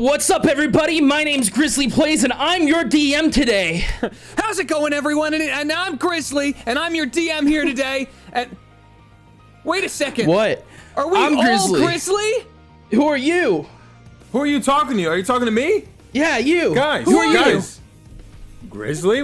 What's up, everybody? My name's Grizzly Plays, and I'm your DM today. How's it going, everyone? And I'm Grizzly, and I'm your DM here today. And wait a second. What? Are we I'm all Grizzly. Grizzly? Who are you? Who are you talking to? Are you talking to me? Yeah, you. Guys, Who are you? Grizzly?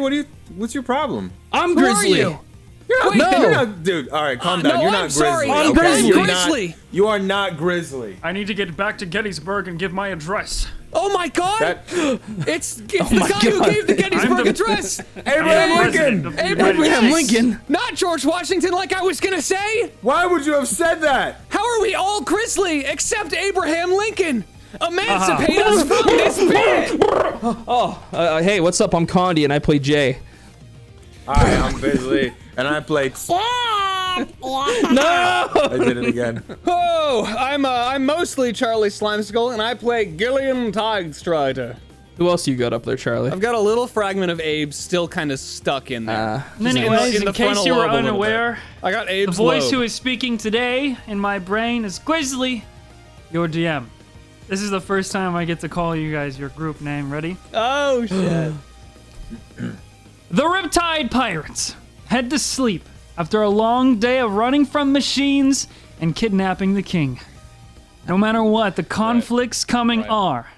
What's your problem? I'm Who Grizzly. are you? You're not, No. you're not, dude, all right, calm down. No, You're not I'm sorry. Grizzly. I'm okay? Grizzly. You're Grizzly. Not, you are not Grizzly. I need to get back to Gettysburg and give my address. Oh my God! That- It's the guy who God. gave the Gettysburg the- Address. Abraham Lincoln! Abraham Lincoln. Not George Washington, like I was gonna say. Why would you have said that? How are we all Grizzly except Abraham Lincoln? Emancipate us from this bit. Hey, what's up? I'm Condi, and I play Jay. Hi, I'm Bizly, and I play. No! I did it again. Oh, I'm mostly Charlie Slimecicle, and I play Gillion Tidestrider. Who else you got up there, Charlie? I've got a little fragment of Abe's still kind of stuck in there. Anyways, in case frontal you were lobe a little unaware, I got the Abe's voice lobe. who is speaking today in my brain is Grizzly, your DM. This is the first time I get to call you guys your group name. Ready? Oh shit. The Riptide Pirates head to sleep after a long day of running from machines and kidnapping the king. No matter what the conflicts coming are,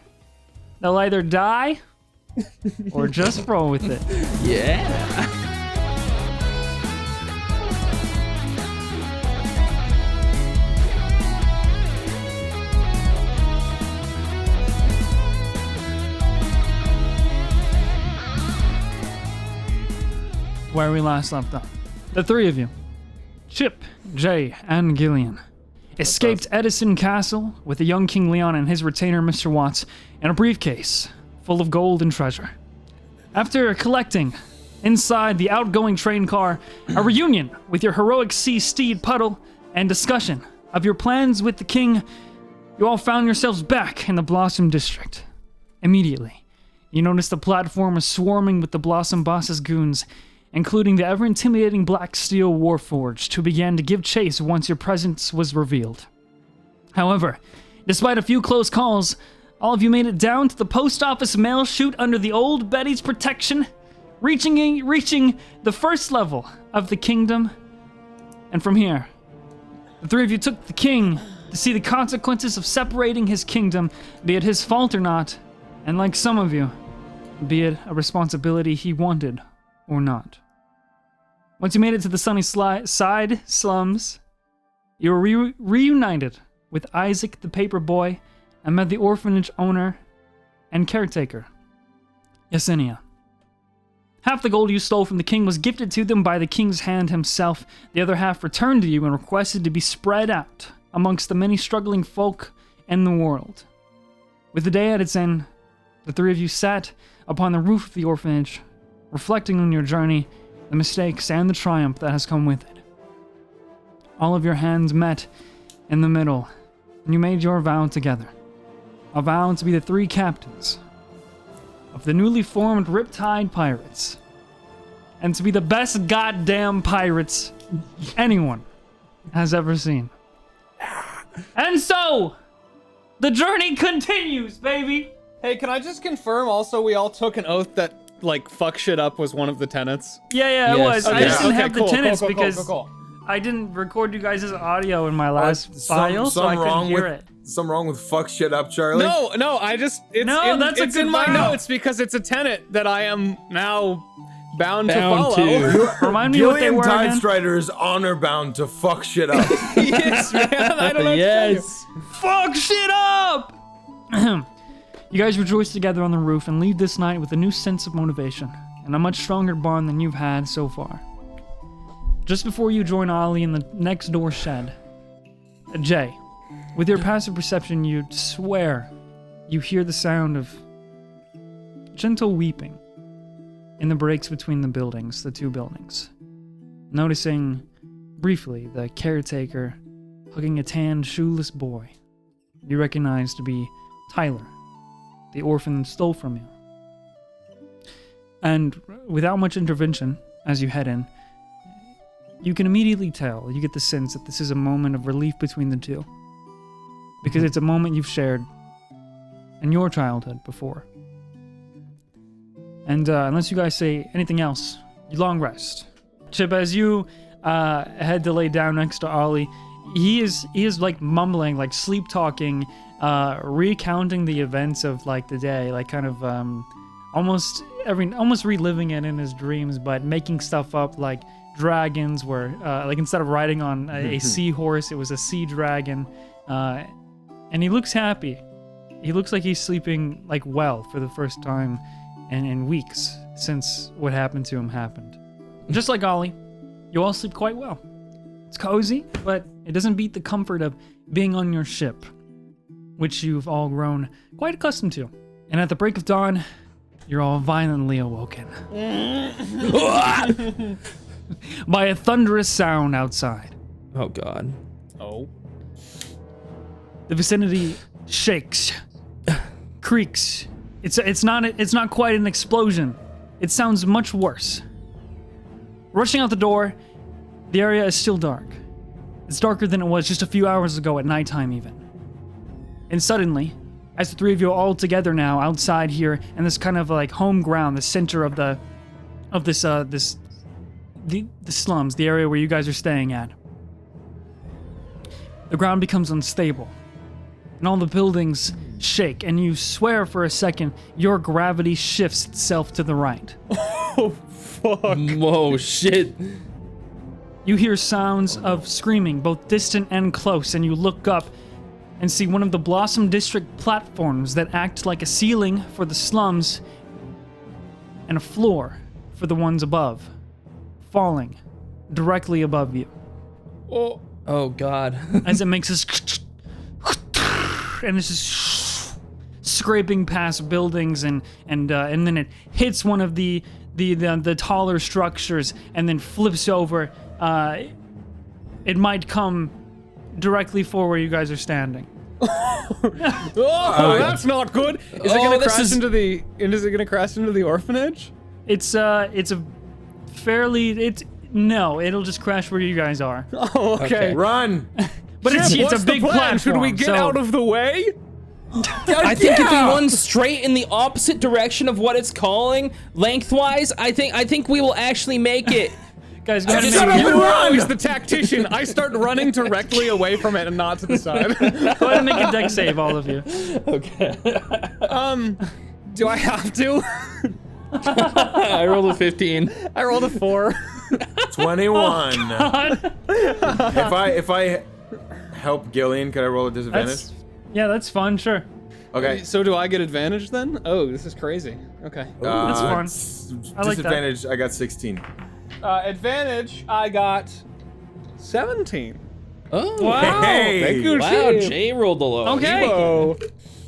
they'll either die or just roll with it. Yeah. Where we last left off. The three of you, Chip, Jay, and Gillion, escaped Edison Castle with the young King Leon and his retainer Mr. Watts in a briefcase full of gold and treasure. After collecting inside the outgoing train car, a reunion with your heroic sea steed Puddle, and discussion of your plans with the king, you all found yourselves back in the Blossom District. Immediately, you noticed the platform was swarming with the Blossom Boss's goons, including the ever-intimidating Black Steel Warforged, who began to give chase once your presence was revealed. However, despite a few close calls, all of you made it down to the post office mail chute under the Old Betty's protection, reaching the first level of the kingdom. And from here, the three of you took the king to see the consequences of separating his kingdom, be it his fault or not, and like some of you, be it a responsibility he wanted or not. Once you made it to the sunny side slums, you were reunited with Isaac the paper boy and met the orphanage owner and caretaker, Yesenia. Half the gold you stole from the king was gifted to them by the king's hand himself. The other half returned to you and requested to be spread out amongst the many struggling folk in the world. With the day at its end, the three of you sat upon the roof of the orphanage, reflecting on your journey, the mistakes, and the triumph that has come with it. All of your hands met in the middle, and you made your vow together. A vow to be the three captains of the newly formed Riptide Pirates, and to be the best goddamn pirates anyone has ever seen. And so, the journey continues, baby! Hey, can I just confirm also we all took an oath that like fuck shit up was one of the tenets? Yeah, it Yes. was. I Okay, just didn't okay, have cool, the tenants cool, because cool. I didn't record you guys' audio in my last file, so I couldn't hear it. Something wrong with fuck shit up, Charlie? No, I just it's No, in, that's a it's good in my vow. notes because it's a tenet that I am now bound to Bound follow. to. Remind me what they Gillion were again. Tidestrider is honor bound to fuck shit up. Yes, man. I don't know. Yes. Fuck shit up! You guys rejoice together on the roof and leave this night with a new sense of motivation and a much stronger bond than you've had so far. Just before you join Ollie in the next door shed, Jay, with your passive perception, you'd swear you hear the sound of gentle weeping in the breaks between the buildings, the two buildings. Noticing briefly the caretaker hugging a tanned, shoeless boy you recognize to be Tyler, the orphan stole from you. And without much intervention, as you head in, you can immediately tell, you get the sense that this is a moment of relief between the two. because it's a moment you've shared in your childhood before. And unless you guys say anything else, you long rest. Chip, as you head to lay down next to Ollie, he is like mumbling, like sleep talking, recounting the events of like the day, like kind of almost reliving it in his dreams, but making stuff up like dragons were like instead of riding on a seahorse, it was a sea dragon, and he looks happy. He looks like he's sleeping like well for the first time in weeks since what happened to him happened. Just like Ollie, you all sleep quite well. It's cozy, but it doesn't beat the comfort of being on your ship, which you've all grown quite accustomed to. And at the break of dawn, you're all violently awoken by a thunderous sound outside. Oh God. Oh. The vicinity shakes, creaks. It's not quite an explosion. It sounds much worse. Rushing out the door, the area is still dark. It's darker than it was just a few hours ago at nighttime even. And suddenly, as the three of you are all together now outside here in this kind of like home ground, the center of the slums, the area where you guys are staying at, the ground becomes unstable. And all the buildings shake, and you swear for a second your gravity shifts itself to the right. Oh, fuck. Whoa, shit. You hear sounds of screaming, both distant and close, and you look up and see one of the Blossom District platforms that act like a ceiling for the slums and a floor for the ones above, falling directly above you. Oh God. As it makes this and it's just scraping past buildings and then it hits one of the taller structures and then flips over. It might come directly for where you guys are standing. Oh, that's not good. Is it gonna crash into the? Is it gonna crash into the orphanage? No, it'll just crash where you guys are. Oh, okay. Run! But Chip, it's what's a big the plan? platform. Should we get out of the way? I think if we run straight in the opposite direction of what it's calling, lengthwise, I think we will actually make it. Guys, go ahead and Shut make up a- and run! He's the tactician. I start running directly away from it and not to the side. go ahead and make a deck save, all of you. Okay. Do I have to? I rolled a 15. I rolled a 4. 21. God. If I help Gillion, can I roll a disadvantage? That's fun, sure. Okay. So do I get advantage then? Oh, this is crazy. Okay. That's fun. I like that. Disadvantage, I got 16. Advantage, I got 17. Oh. Wow. Hey! Thank you, Wow, Chip. Jay rolled the low. Okay. Whoa.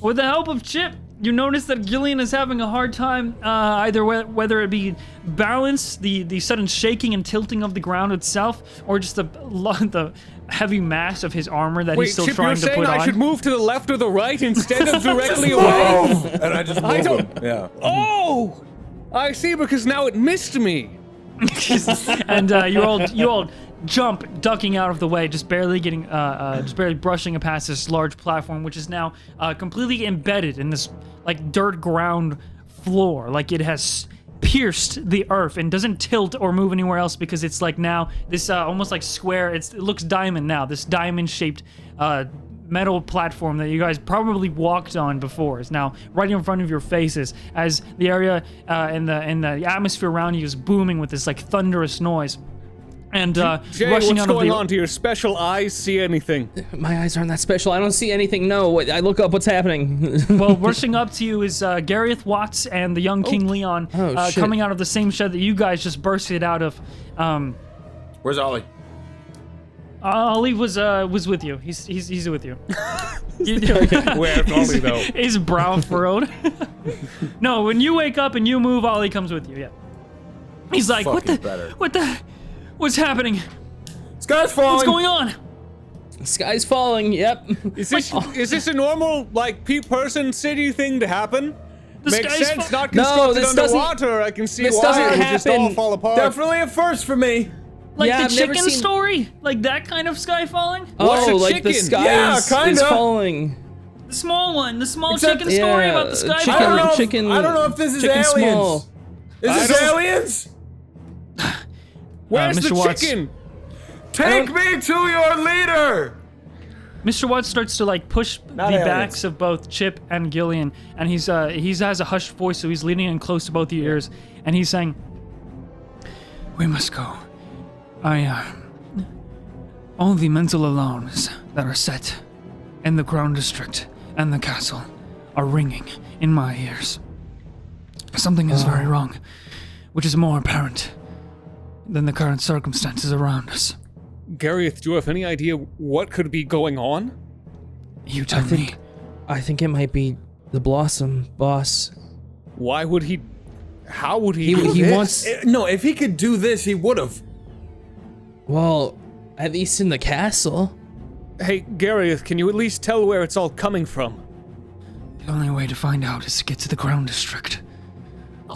With the help of Chip, you notice that Gillion is having a hard time, either whether it be balance, the sudden shaking and tilting of the ground itself, or just the heavy mass of his armor that Wait, he's still Chip, trying you're to saying put I on. should move to the left or the right instead of directly away? And I just I move don't- him. Yeah. Oh! I see, because now it missed me. And you all jump, ducking out of the way, just barely brushing past this large platform, which is now completely embedded in this like dirt ground floor, like it has pierced the earth and doesn't tilt or move anywhere else because it's like now this almost like square. It looks diamond now. This diamond-shaped metal platform that you guys probably walked on before is now right in front of your faces as the area and the atmosphere around you is booming with this like thunderous noise. And Jay, rushing what's out of going the on? Do your special eyes see anything? My eyes aren't that special. I don't see anything. No, I look up. What's happening? well, rushing up to you is Gareth Watts and the young King Leon Oh, shit. coming out of the same shed that you guys just bursted out of. Where's Ollie? Ali was with you. He's with you. Where's Ollie, though? His brow furrowed. No, when you wake up and you move, Ollie comes with you. Yeah. He's like, Fuck is better. what's happening? Sky's falling! What's going on? Sky's falling. Yep. Is this a normal, like, person city thing to happen? The Makes sky's sense, not No, constructed this doesn't- underwater. I can see this why doesn't it would just all happen. fall apart. Definitely a first for me. Like Yeah, the I've never chicken seen- story? Like that kind of sky falling? What's a like the chicken? sky Yeah, is kinda. falling. The small one. The small Except- chicken story Yeah, about the sky chicken- I don't falling. know. chicken- I don't know if this is chicken aliens. small. Is I this don't- aliens? Where's Mr. the Watts. chicken? Take me to your leader. Mr. Watts starts to like push Not the aliens. backs of both Chip and Gillion, and he has a hushed voice, so he's leaning in close to both the ears, and he's saying, "We must go. All the mental alarms that are set in the Crown District and the castle are ringing in my ears. Something is very wrong, which is more apparent than the current circumstances around us. Gareth, do you have any idea what could be going on? You tell me." I think it might be the Blossom boss. Why would he? How would he? He This- wants. No, if he could do this, he would have. Well, at least in the castle. Hey, Gareth, can you at least tell where it's all coming from? The only way to find out is to get to the Crown District.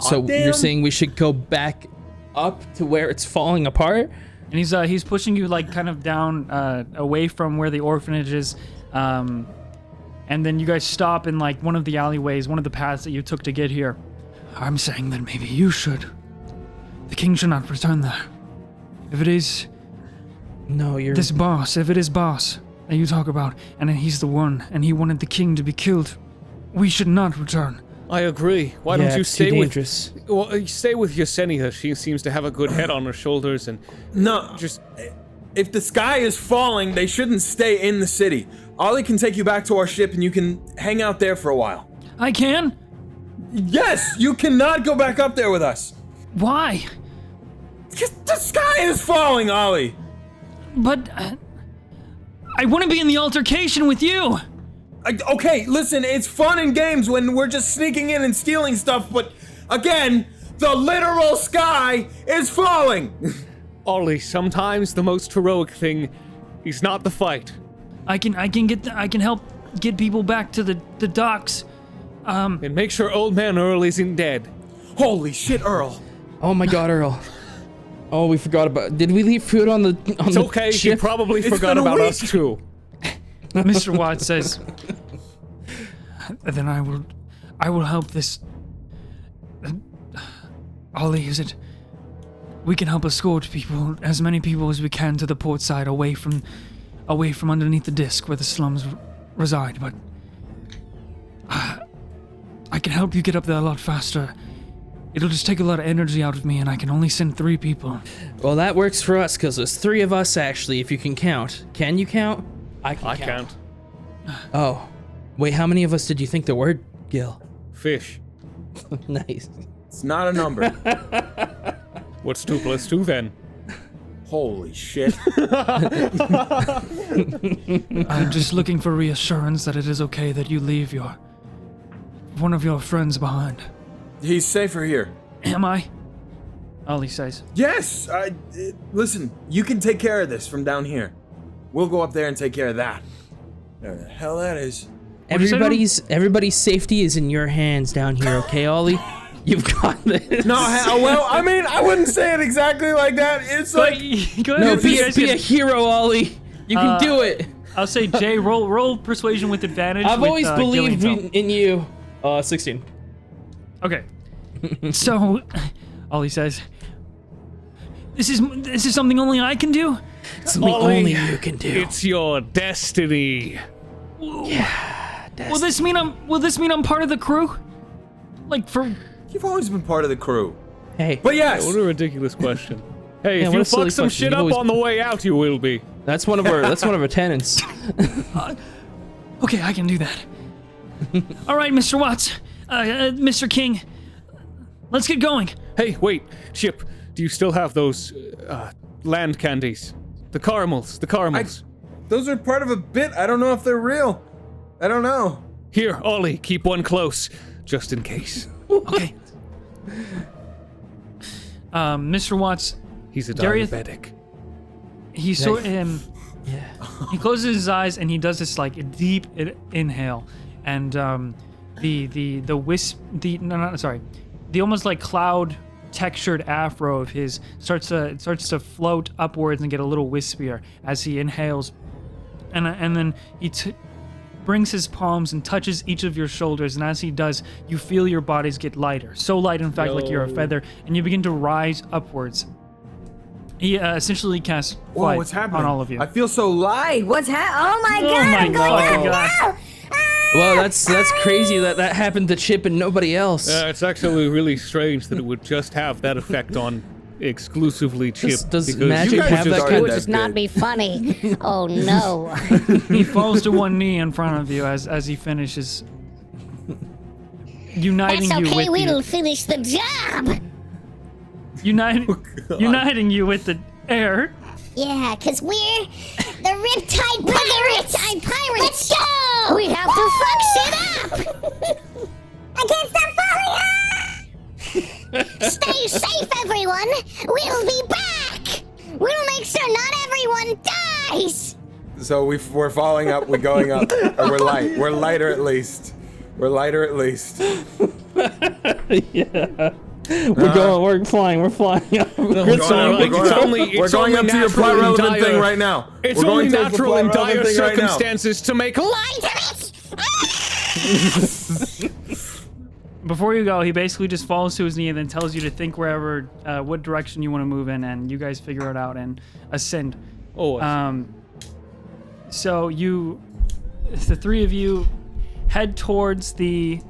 So damn. you're saying we should go back up to where it's falling apart? And he's pushing you like kind of down away from where the orphanage is, and then you guys stop in like one of the alleyways, one of the paths that you took to get here. I'm saying that maybe you should. The king should not return there. If it is No, you're. this boss, if it is boss that you talk about, and then he's the one, and he wanted the king to be killed, we should not return. I agree. Why Yeah, don't you it's too stay with? dangerous. Well, stay with Yesenia. She seems to have a good head on her shoulders, and No, just if the sky is falling, they shouldn't stay in the city. Ollie can take you back to our ship, and you can hang out there for a while. I can? Yes, you cannot go back up there with us. Why? Because the sky is falling, Ollie. But I want to be in the altercation with you. Okay, listen, it's fun and games when we're just sneaking in and stealing stuff, but again, the literal sky is falling. Ollie. Sometimes the most heroic thing is not the fight. I can help get people back to the docks. And make sure Old Man Earl isn't dead. Holy shit, Earl. Oh my God, Earl. Oh, we forgot about. Did we leave food on the It's okay. She ship? probably It's forgot been a about week. us too. Mr. Watts says, "Then I will help this. Ollie, is it? We can help escort people, as many people as we can, to the port side, away from underneath the disc where the slums reside. But I can help you get up there a lot faster. It'll just take a lot of energy out of me, and I can only send 3 people. Well, that works for us because there's 3 of us actually. If you can count, can you count? I can I count. can't. Oh, wait. How many of us did you think there were, Gil? Fish. Nice. It's not a number. What's 2 + 2 then? Holy shit. I'm just looking for reassurance that it is okay that you leave one of your friends behind. He's safer here. Am I? Ollie says. Yes, listen, you can take care of this from down here. We'll go up there and take care of that. Where the hell that is. you say, Everybody's safety is in your hands down here, okay, Ollie? You've got this. No, well, I mean, I wouldn't say it exactly like that. It's like, Go No, ahead. be a hero, Ollie. You can do it. I'll say Jay, roll persuasion with advantage. I've with, always believed Gillian. in you. 16. Okay. So, Ollie says, "This is something only I can do." Something Ollie, only you can do. It's your destiny. Will this mean I'm part of the crew? Like for you've always been part of the crew. Hey, But yes, What a ridiculous question. Hey, Yeah, if what you a silly fuck some question. shit You've up always- on the way out, you will be. that's one of our tenants. Okay, I can do that. All right, Mr. Watts, Mr. King, let's get going. Hey, wait, Chip, do you still have those land candies? The caramels. those are part of a bit. I don't know if they're real. I don't know. Here, Ollie, keep one close, just in case. Okay. Mr. Watts, He's a Gareth- diabetic. he he closes his eyes and he does this like a deep inhale, and the almost like cloud textured afro of his starts to float upwards and get a little wispier as he inhales, and then he brings his palms and touches each of your shoulders, and as he does, you feel your bodies get lighter. So light, in fact, like you're a feather, and you begin to rise upwards. He essentially casts flight what's happening? on all of you. I feel so light. What's Oh my Oh god, my I'm going God. up now! Well, that's crazy that happened to Chip and nobody else. It's actually really strange that it would just have that effect on exclusively Chip. Does because magic you guys have just that started kind Would of- just not be funny. Oh no. He falls to one knee in front of you as he finishes, uniting That's you okay, with we'll finish the job. uniting you with the air. Yeah, cause we're the Riptide Pirates! Riptide Pirates! Let's go! We have to fuck shit up! I can't stop falling! Stay safe, everyone! We'll be back! We'll make sure not everyone dies! So we're falling up, we're going up, or we're light. We're lighter at least. We're lighter at least. Yeah. We're flying up. We're going up to your plot relevant thing right now. It's We're only going towards the natural plot in dire relevant thing right now. circumstances to make light. Before you go, he basically just falls to his knee and then tells you to think wherever, what direction you want to move in, and you guys figure it out and ascend. So the three of you head towards the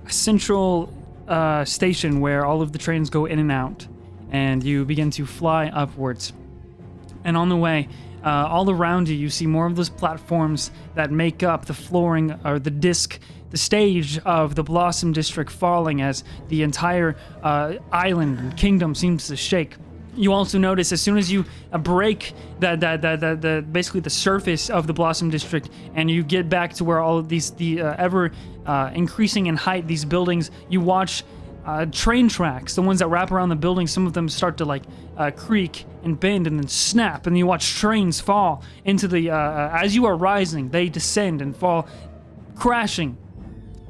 central station where all of the trains go in and out, and you begin to fly upwards. And on the way, all around you, you see more of those platforms that make up the flooring or the stage of the Blossom District falling as the entire island and kingdom seems to shake. You also notice as soon as you break basically the surface of the Blossom District and you get back to where all of these ever increasing in height these buildings, you watch train tracks, the ones that wrap around the building. Some of them start to creak and bend and then snap, and you watch trains fall into the as you are rising, they descend and fall crashing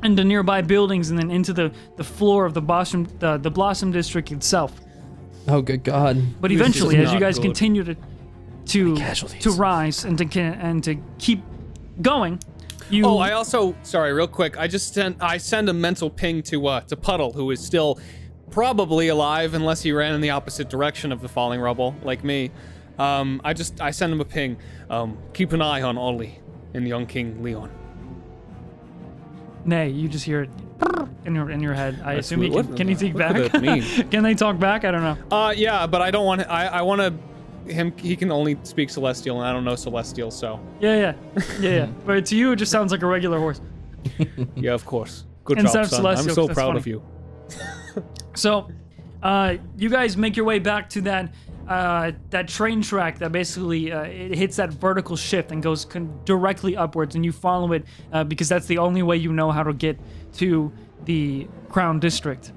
into nearby buildings and then into the floor of the Blossom District itself. Oh, good God. But eventually, as you not guys good. continue to Casualties. rise and to keep going, you. Oh, I also, sorry, real quick. I send a mental ping to Puddle, who is still probably alive unless he ran in the opposite direction of the falling rubble, like me. I send him a ping. Keep an eye on Ollie and young King Leon. Nay, you just hear it in your head. I assume he weird. can he speak What back? could that mean? Can they talk back? I don't know. Yeah, but I don't want. I want to. He can only speak Celestial, and I don't know Celestial, so. Yeah. But to you, it just sounds like a regular horse. Yeah, of course. Good Instead job, of son. Celestial, I'm so that's proud funny. of you. So, you guys make your way back to that train track that basically it hits that vertical shift and goes directly upwards, and you follow it because that's the only way you know how to get to the Crown District.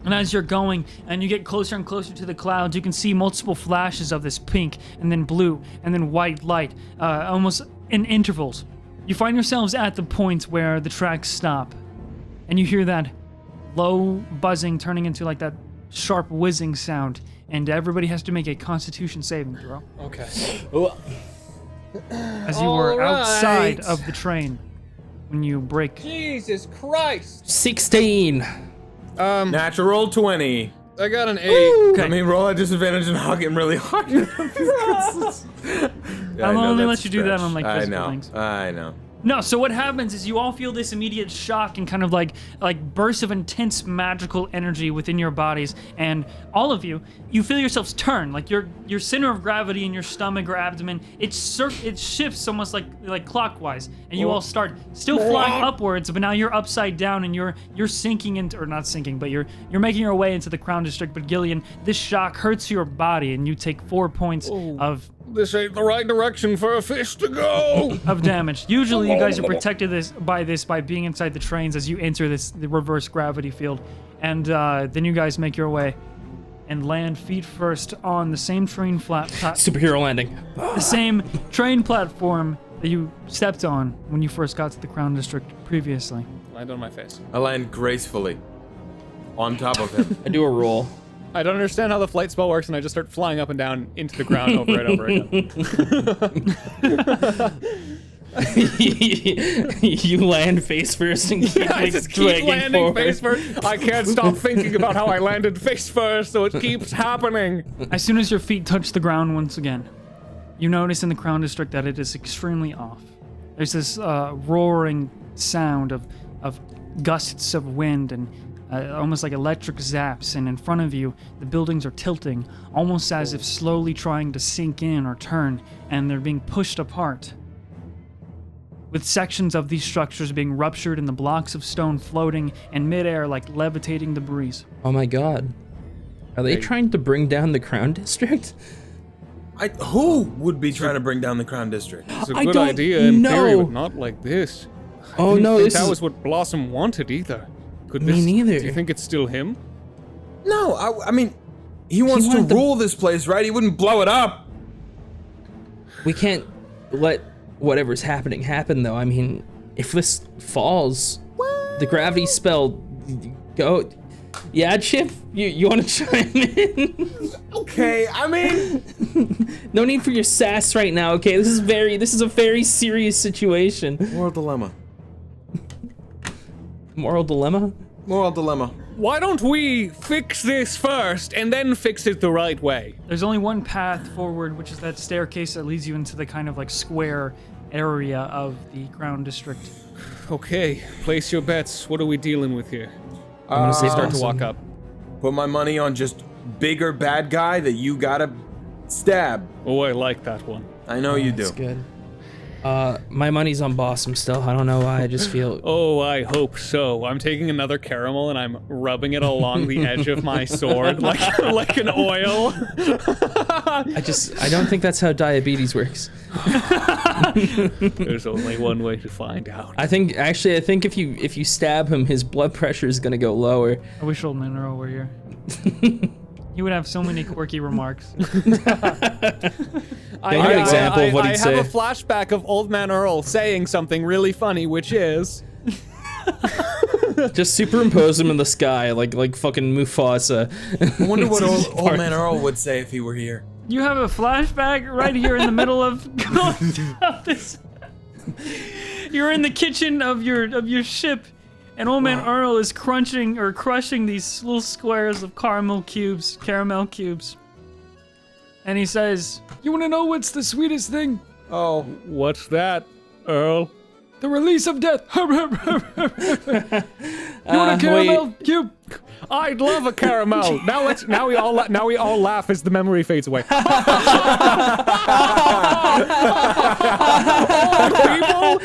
And as you're going and you get closer and closer to the clouds, you can see multiple flashes of this pink and then blue and then white light, almost in intervals. You find yourselves at the point where the tracks stop, and you hear that low buzzing turning into like that sharp whizzing sound, and everybody has to make a Constitution saving throw. Okay. As you were outside of the train when you break. Jesus Christ. 16. Natural 20. I got an 8. Okay. I mean, roll at disadvantage and hug him really hard. I'll only let you do that on, like, I physical know. things. I know. No, so what happens is you all feel this immediate shock and kind of like bursts of intense magical energy within your bodies, and all of you feel yourselves turn, like your center of gravity in your stomach or abdomen, it shifts almost like clockwise, and you all start still flying upwards, but now you're upside down and you're sinking into, or not sinking, but you're making your way into the Crown District. But Gillion, this shock hurts your body, and you take 4 points of This ain't the right direction for a fish to go. of damage. Usually you guys are protected by being inside the trains as you enter the reverse gravity field. And then you guys make your way and land feet first on the same train Superhero landing. the same train platform that you stepped on when you first got to the Crown District previously. Land on my face. I land gracefully. on top of him. I do a roll. I don't understand how the flight spell works, and I just start flying up and down into the ground over and over again. You land face first and keep, I like, just keep dragging landing forward. face first. I can't stop thinking about how I landed face first, so it keeps happening. As soon as your feet touch the ground once again, you notice in the Crown District that it is extremely off. There's this roaring sound of gusts of wind and almost like electric zaps, and in front of you, the buildings are tilting, almost as if slowly trying to sink in or turn, and they're being pushed apart, with sections of these structures being ruptured and the blocks of stone floating in midair like levitating debris. Oh my god. Are they trying to bring down the Crown District? Who would be trying to bring down the Crown District? It's a I good don't idea in theory, know. but not like this. Oh I no, think this that is... was what Blossom wanted either. Could Me this, neither. Do you think it's still him? No, I mean, he wants to wanted the- rule this place, right? He wouldn't blow it up. We can't let whatever's happening happen, though. I mean, if this falls, the gravity spell go. Yeah, Chip, you want to chime in? Okay, I mean, No need for your sass right now. Okay, this is a very serious situation. moral dilemma. Moral dilemma. Moral dilemma. Why don't we fix this first and then fix it the right way? There's only one path forward, which is that staircase that leads you into the kind of like square area of the Crown District. Okay, place your bets. What are we dealing with here? I'm gonna say Start to awesome. walk up. Put my money on just bigger bad guy that you gotta stab. Oh, I like that one. I know you do. That's good. My money's on Bossum still. I don't know why. I just feel. Oh, I hope so. I'm taking another caramel and I'm rubbing it along the edge of my sword like an oil. I don't think that's how diabetes works. There's only one way to find out. I think if you stab him, his blood pressure is gonna go lower. I wish Old Man Earl were here. He would have so many quirky remarks. Give me an example of what he'd I say. have a flashback of Old Man Earl saying something really funny, which is... Just superimpose him in the sky like fucking Mufasa. I wonder what old man Earl would say if he were here. You have a flashback right here in the middle of going down this. You're in the kitchen of your ship, and Old Man Earl is crushing these little squares of caramel cubes, and he says, "You want to know what's the sweetest thing? Oh, What's that, Earl? The release of death." You want a caramel cube? I'd love a caramel. Now we all laugh as the memory fades away. People?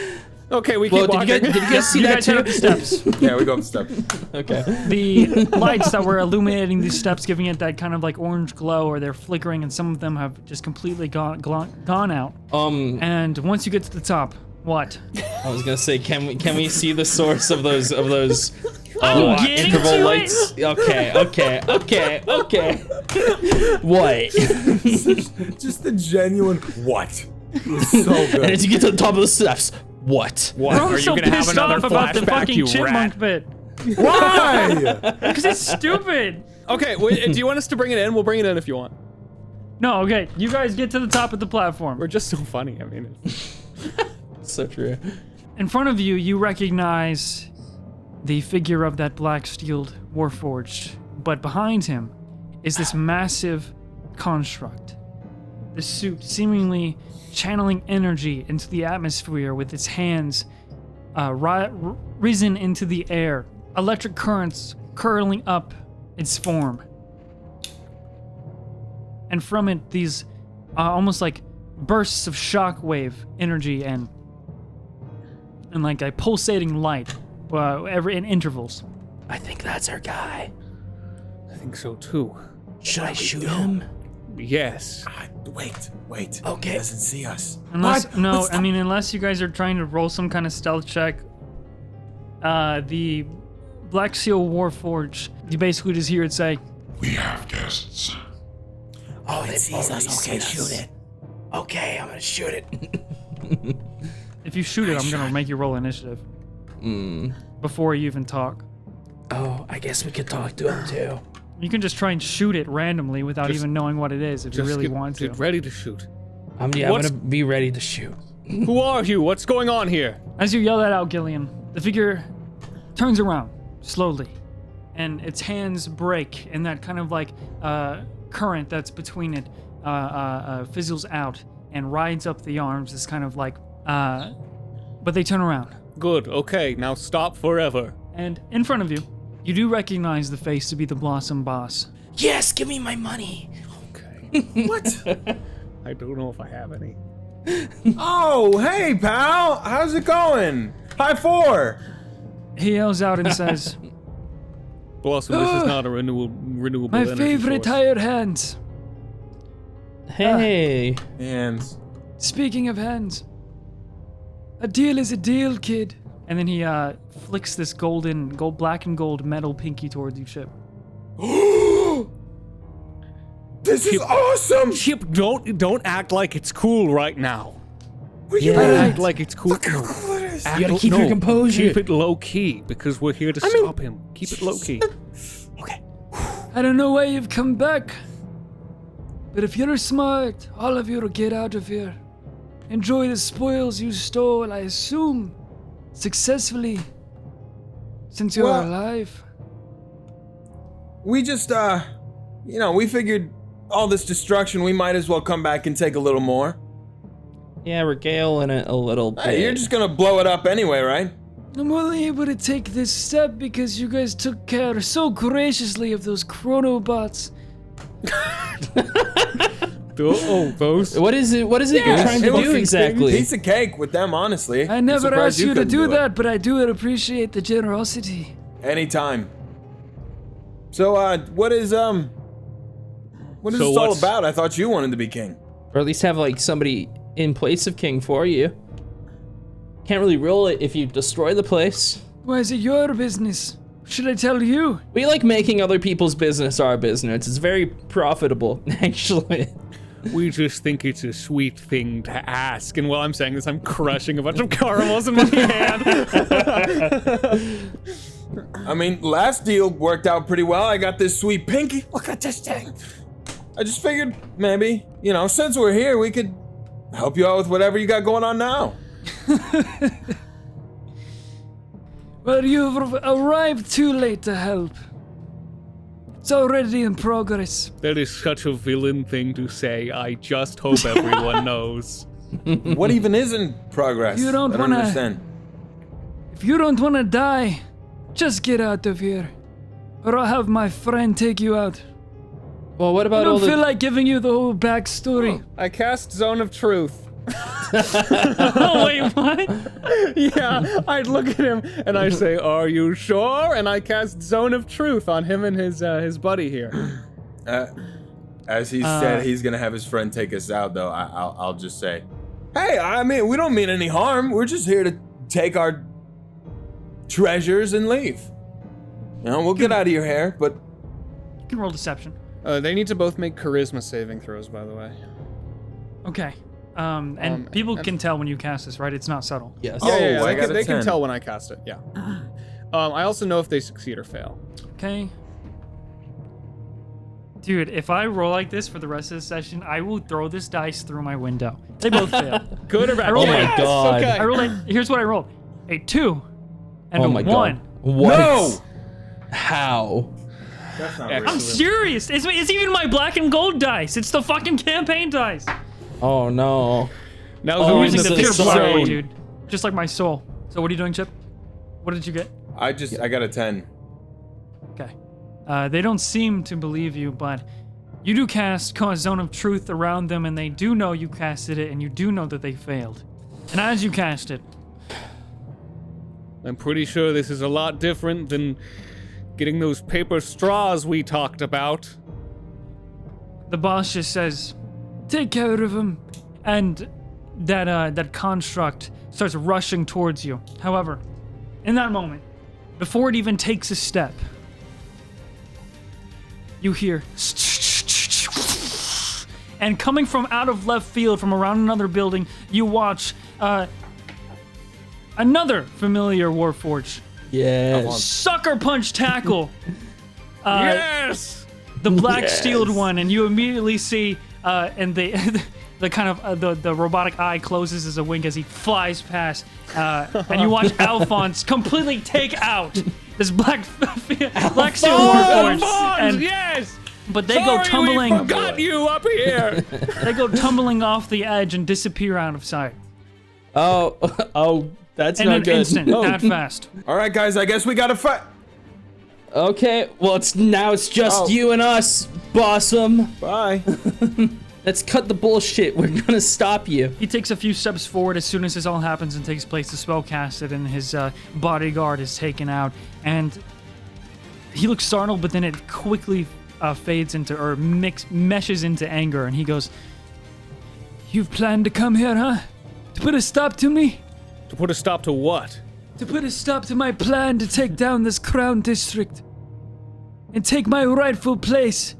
Okay, we keep walking. Did you guys see You that guys head up too? the steps. yeah, we go up the steps. Okay. The lights that were illuminating these steps, giving it that kind of like orange glow, or they're flickering, and some of them have just completely gone out. And once you get to the top, what? I was gonna say, can we see the source of those getting interval to lights? Okay. What? Just the genuine what? It was so And good. as you get to the top of the steps, what? What? I'm Are you so gonna have pissed another off about the flashback, fucking you chipmunk rat? bit. Why? Because it's stupid. Okay, wait, do you want us to bring it in? We'll bring it in if you want. No, okay. You guys get to the top of the platform. We're just so funny. I mean, So true. In front of you, you recognize the figure of that black-steeled warforged, but behind him is this massive construct. The suit seemingly channeling energy into the atmosphere with its hands risen into the air, electric currents curling up its form. And from it, these almost like bursts of shockwave energy and like a pulsating light in intervals. I think that's our guy. I think so too. Should I shoot him? Yes. Wait. Okay. He doesn't see us. Unless, What? no, What's I mean, unless you guys are trying to roll some kind of stealth check, the Black Seal Warforged, you basically just hear it say, We have guests. Oh, it sees us. Okay, shoot it. Okay, I'm gonna shoot it. if you shoot it, I'm gonna make you roll initiative. Before you even talk. Oh, I guess we could talk to him too. You can just try and shoot it randomly without even knowing what it is if you really want to. Get ready to shoot. I'm gonna be ready to shoot. Who are you? What's going on here? As you yell that out, Gillion, the figure turns around slowly, and its hands break, and that kind of like current that's between it fizzles out and rides up the arms. It's kind of like, but they turn around. Good. Okay. Now stop forever. And in front of you, you do recognize the face to be the Blossom Boss. Yes, give me my money. Okay. What? I don't know if I have any. Oh, hey, pal. How's it going? High four. He yells out and says, Blossom, this is not a renewable "My energy favorite source. hired hands." Hey. Hands. Speaking of hands, a deal is a deal, kid. And then he flicks this black and gold metal pinky towards you, Chip. This is awesome. Chip, don't act like it's cool right now. Yeah. Don't act like it's cool. Look how cool it is. You gotta keep your composure. Keep it low key because we're here to stop him. Keep it low key. Okay. I don't know why you've come back, but if you're smart, all of you will get out of here. Enjoy the spoils you stole, I assume, successfully, since you're alive. We just, we figured all this destruction, we might as well come back and take a little more. Yeah, regale in it a little bit. Hey, you're just gonna blow it up anyway, right? I'm only able to take this step because you guys took care so graciously of those chronobots. Those. What is it? What is it you're trying to do exactly? Piece of cake with them, honestly. I never Surprised asked you to couldn't do it. that, but I do appreciate the generosity. Anytime. So, what is this all what's- about? I thought you wanted to be king. Or at least have like somebody in place of king for you. Can't really rule it if you destroy the place. Why is it your business? Should I tell you? We like making other people's business our business. It's very profitable, actually. We just think it's a sweet thing to ask. And while I'm saying this, I'm crushing a bunch of caramels in my hand. I mean, last deal worked out pretty well. I got this sweet pinky. Look at this thing. I just figured maybe, since we're here, we could help you out with whatever you got going on now. Well, you've arrived too late to help. It's already in progress. That is such a villain thing to say. I just hope everyone knows. What even is in progress? You don't I don't wanna- understand. If you don't want to die, just get out of here. Or I'll have my friend take you out. Well, what I about all don't feel the... like giving you the whole backstory. I cast Zone of Truth. Oh, wait, what? Yeah, I'd look at him and I say, "Are you sure?" And I cast Zone of Truth on him and his buddy here. As he said he's gonna have his friend take us out, though, I'll just say, hey, I mean, we don't mean any harm. We're just here to take our treasures and leave. We'll get out of your hair, but You can roll deception. They need to both make charisma saving throws, by the way. Okay. And people can tell when you cast this, right? It's not subtle. Yes. Oh, I they, got can, a they can 10. tell when I cast it. Yeah. I also know if they succeed or fail. Okay. Dude, if I roll like this for the rest of the session, I will throw this dice through my window. They both fail. Good or bad? I rolled Oh my Yes! God. Okay. I rolled here's what I rolled. A 2 and Oh a my 1. god. What? no! How? That's not I'm I'm serious. It's even my black and gold dice. It's the fucking campaign dice. Oh no. Now Oh, the I'm I'm using reason the so pure blood sorry. way, dude. Just like my soul. So what are you doing, Chip? What did you get? I got a 10. Okay. They don't seem to believe you, but you do cast Zone of Truth around them, and they do know you casted it, and you do know that they failed. And as you cast it, I'm pretty sure this is a lot different than getting those paper straws we talked about. the boss just says, "Take care of him," and that construct starts rushing towards you. However, in that moment, before it even takes a step, you hear, and coming from out of left field, from around another building, you watch another familiar Warforged Yes. Sucker punch tackle. Yes! The black steeled one, and you immediately see, and the kind of the robotic eye closes as a wink as he flies past, and you watch Alphonse completely take out this black steel warforged. And Yes! but they go tumbling. We forgot you up here. They go tumbling off the edge and disappear out of sight. Oh, that's In not an good. instant, that fast. All right, guys, I guess we gotta fight. Okay, well, it's just Oh. you and us, Bossum. Bye. Let's cut the bullshit. We're gonna stop you. He takes a few steps forward as soon as this all happens and takes place. The spell casted and his bodyguard is taken out, and he looks startled, but then it quickly fades into or meshes into anger, and he goes, "You've planned to come here, huh? To put a stop to me? To put a stop to what? To put a stop to my plan to take down this crown district and take my rightful place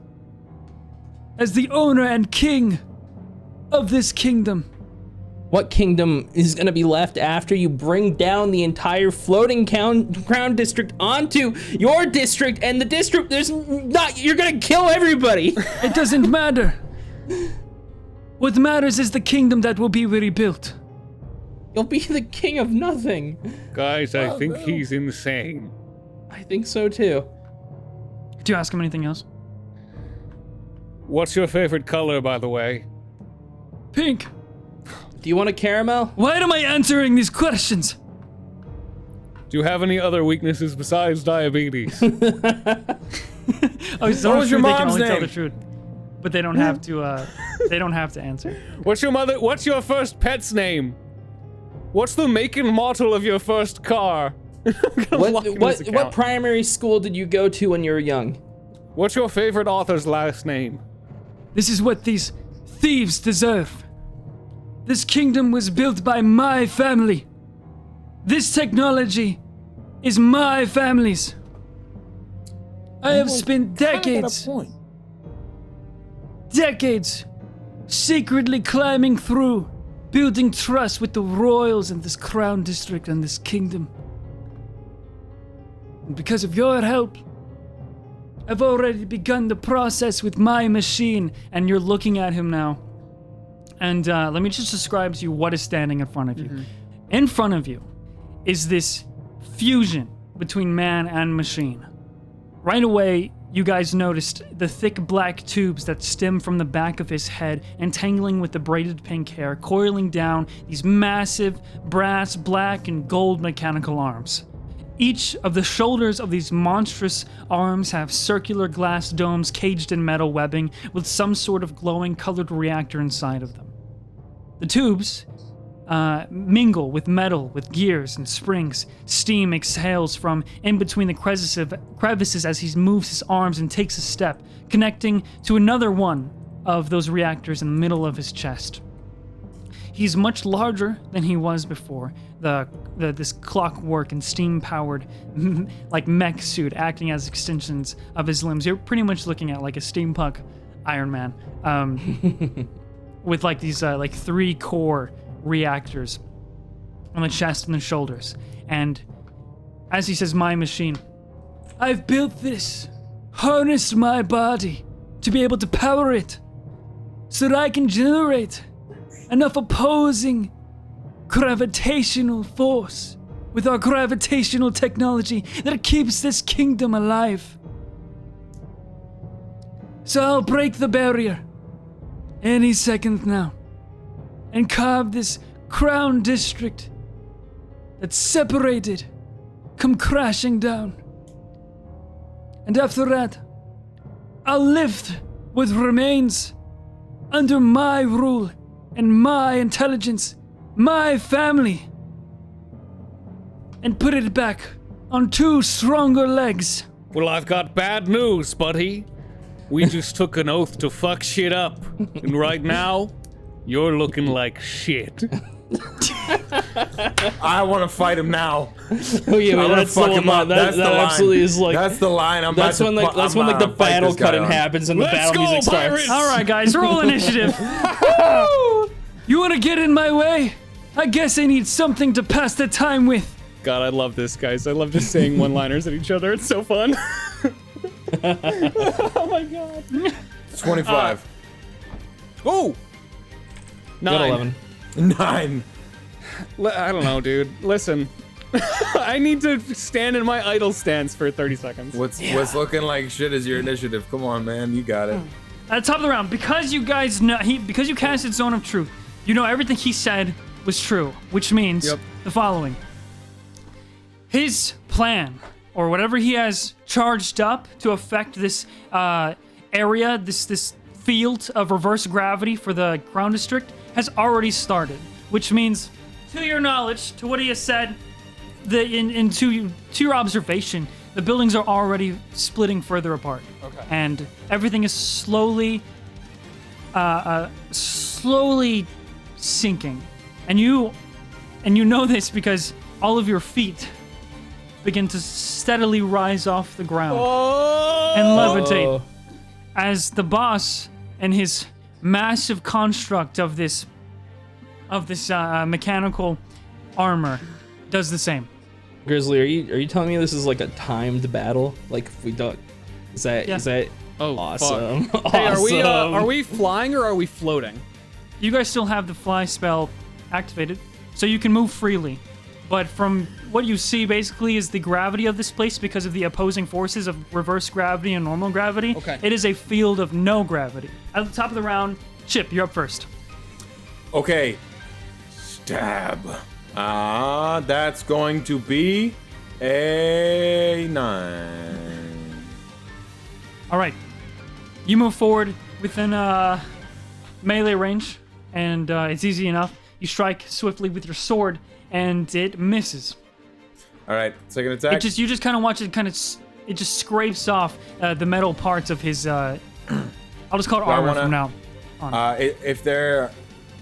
as the owner and king of this kingdom." What kingdom is gonna be left after you bring down the entire floating crown district onto your district, and the district you're gonna kill everybody. It doesn't matter. What matters is the kingdom that will be rebuilt. You'll be the king of nothing. Guys, I think he's insane. I think so too. Do you ask him anything else? What's your favorite color, by the way? Pink. Do you want a caramel? Why am I answering these questions? Do you have any other weaknesses besides diabetes? Oh, it's What was your they can mom's only tell name? the truth, but they don't have to. They don't have to answer. What's your first pet's name? What's the make and model of your first car? What primary school did you go to when you were young? What's your favorite author's last name? This is what these thieves deserve. This kingdom was built by my family. This technology is my family's. I have spent decades secretly climbing through, building trust with the royals in this crown district and this kingdom. And because of your help, I've already begun the process with my machine, and you're looking at him now. And let me just describe to you what is standing in front of you. In front of you is this fusion between man and machine. Right away, you guys noticed the thick black tubes that stem from the back of his head, entangling with the braided pink hair, coiling down these massive brass, black, and gold mechanical arms. Each of the shoulders of these monstrous arms have circular glass domes caged in metal webbing with some sort of glowing colored reactor inside of them. The tubes mingle with metal, with gears and springs. Steam exhales from in between the crevices as he moves his arms and takes a step, connecting to another one of those reactors in the middle of his chest. He's much larger than he was before. This clockwork and steam-powered like mech suit acting as extensions of his limbs. You're pretty much looking at like a steampunk Iron Man, with like these like 3 core reactors on the chest and the shoulders. And as he says, "My machine, I've built this, harnessed my body to be able to power it, so that I can generate enough opposing gravitational force with our gravitational technology that keeps this kingdom alive. So I'll break the barrier any second now and carve this crown district that's separated come crashing down. And after that, I'll lift what remains under my rule and my intelligence, my family, and put it back on 2 stronger legs." Well, I've got bad news, buddy. We just took an oath to fuck shit up. And right now, you're looking like shit. I want to fight him now. Oh yeah, I man, wanna that's the fuck one him up. that That's the line. absolutely is like. That's the line. That's when like the battle cutting happens and the Let's battle go, music starts. pirates! All right, guys, roll initiative. You want to get in my way? I guess I need something to pass the time with. God, I love this, guys. I love just saying one-liners at each other. It's so fun. Oh my god. 25. Oh! Got 9. 11. 9. I don't know, dude. Listen. I need to stand in my idle stance for 30 seconds. What's looking like shit is your initiative. Come on, man. You got it. At the top of the round, because you guys know, because you casted Zone of Truth, you know everything he said was true, which means the following. His plan, or whatever he has charged up to affect this area, this field of reverse gravity for the ground district, has already started, which means, to your knowledge, to what he has said, to your observation, the buildings are already splitting further apart. Okay. And everything is slowly sinking. And you know this because all of your feet begin to steadily rise off the ground and levitate as the boss and his massive construct of this mechanical armor does the same. Grizzly, are you telling me this is like a timed battle? Like if we duck, is that awesome? Fuck. Hey, are we flying or are we floating? You guys still have the fly spell activated, so you can move freely. But from what you see, basically, is the gravity of this place because of the opposing forces of reverse gravity and normal gravity. Okay. It is a field of no gravity. At the top of the round, Chip, you're up first. Okay. Stab. That's going to be a 9. All right. You move forward within melee range, and it's easy enough. You strike swiftly with your sword, and it misses. All right, second attack. You just kind of watch it it just scrapes off the metal parts of his I'll just call it armor from now on. If there are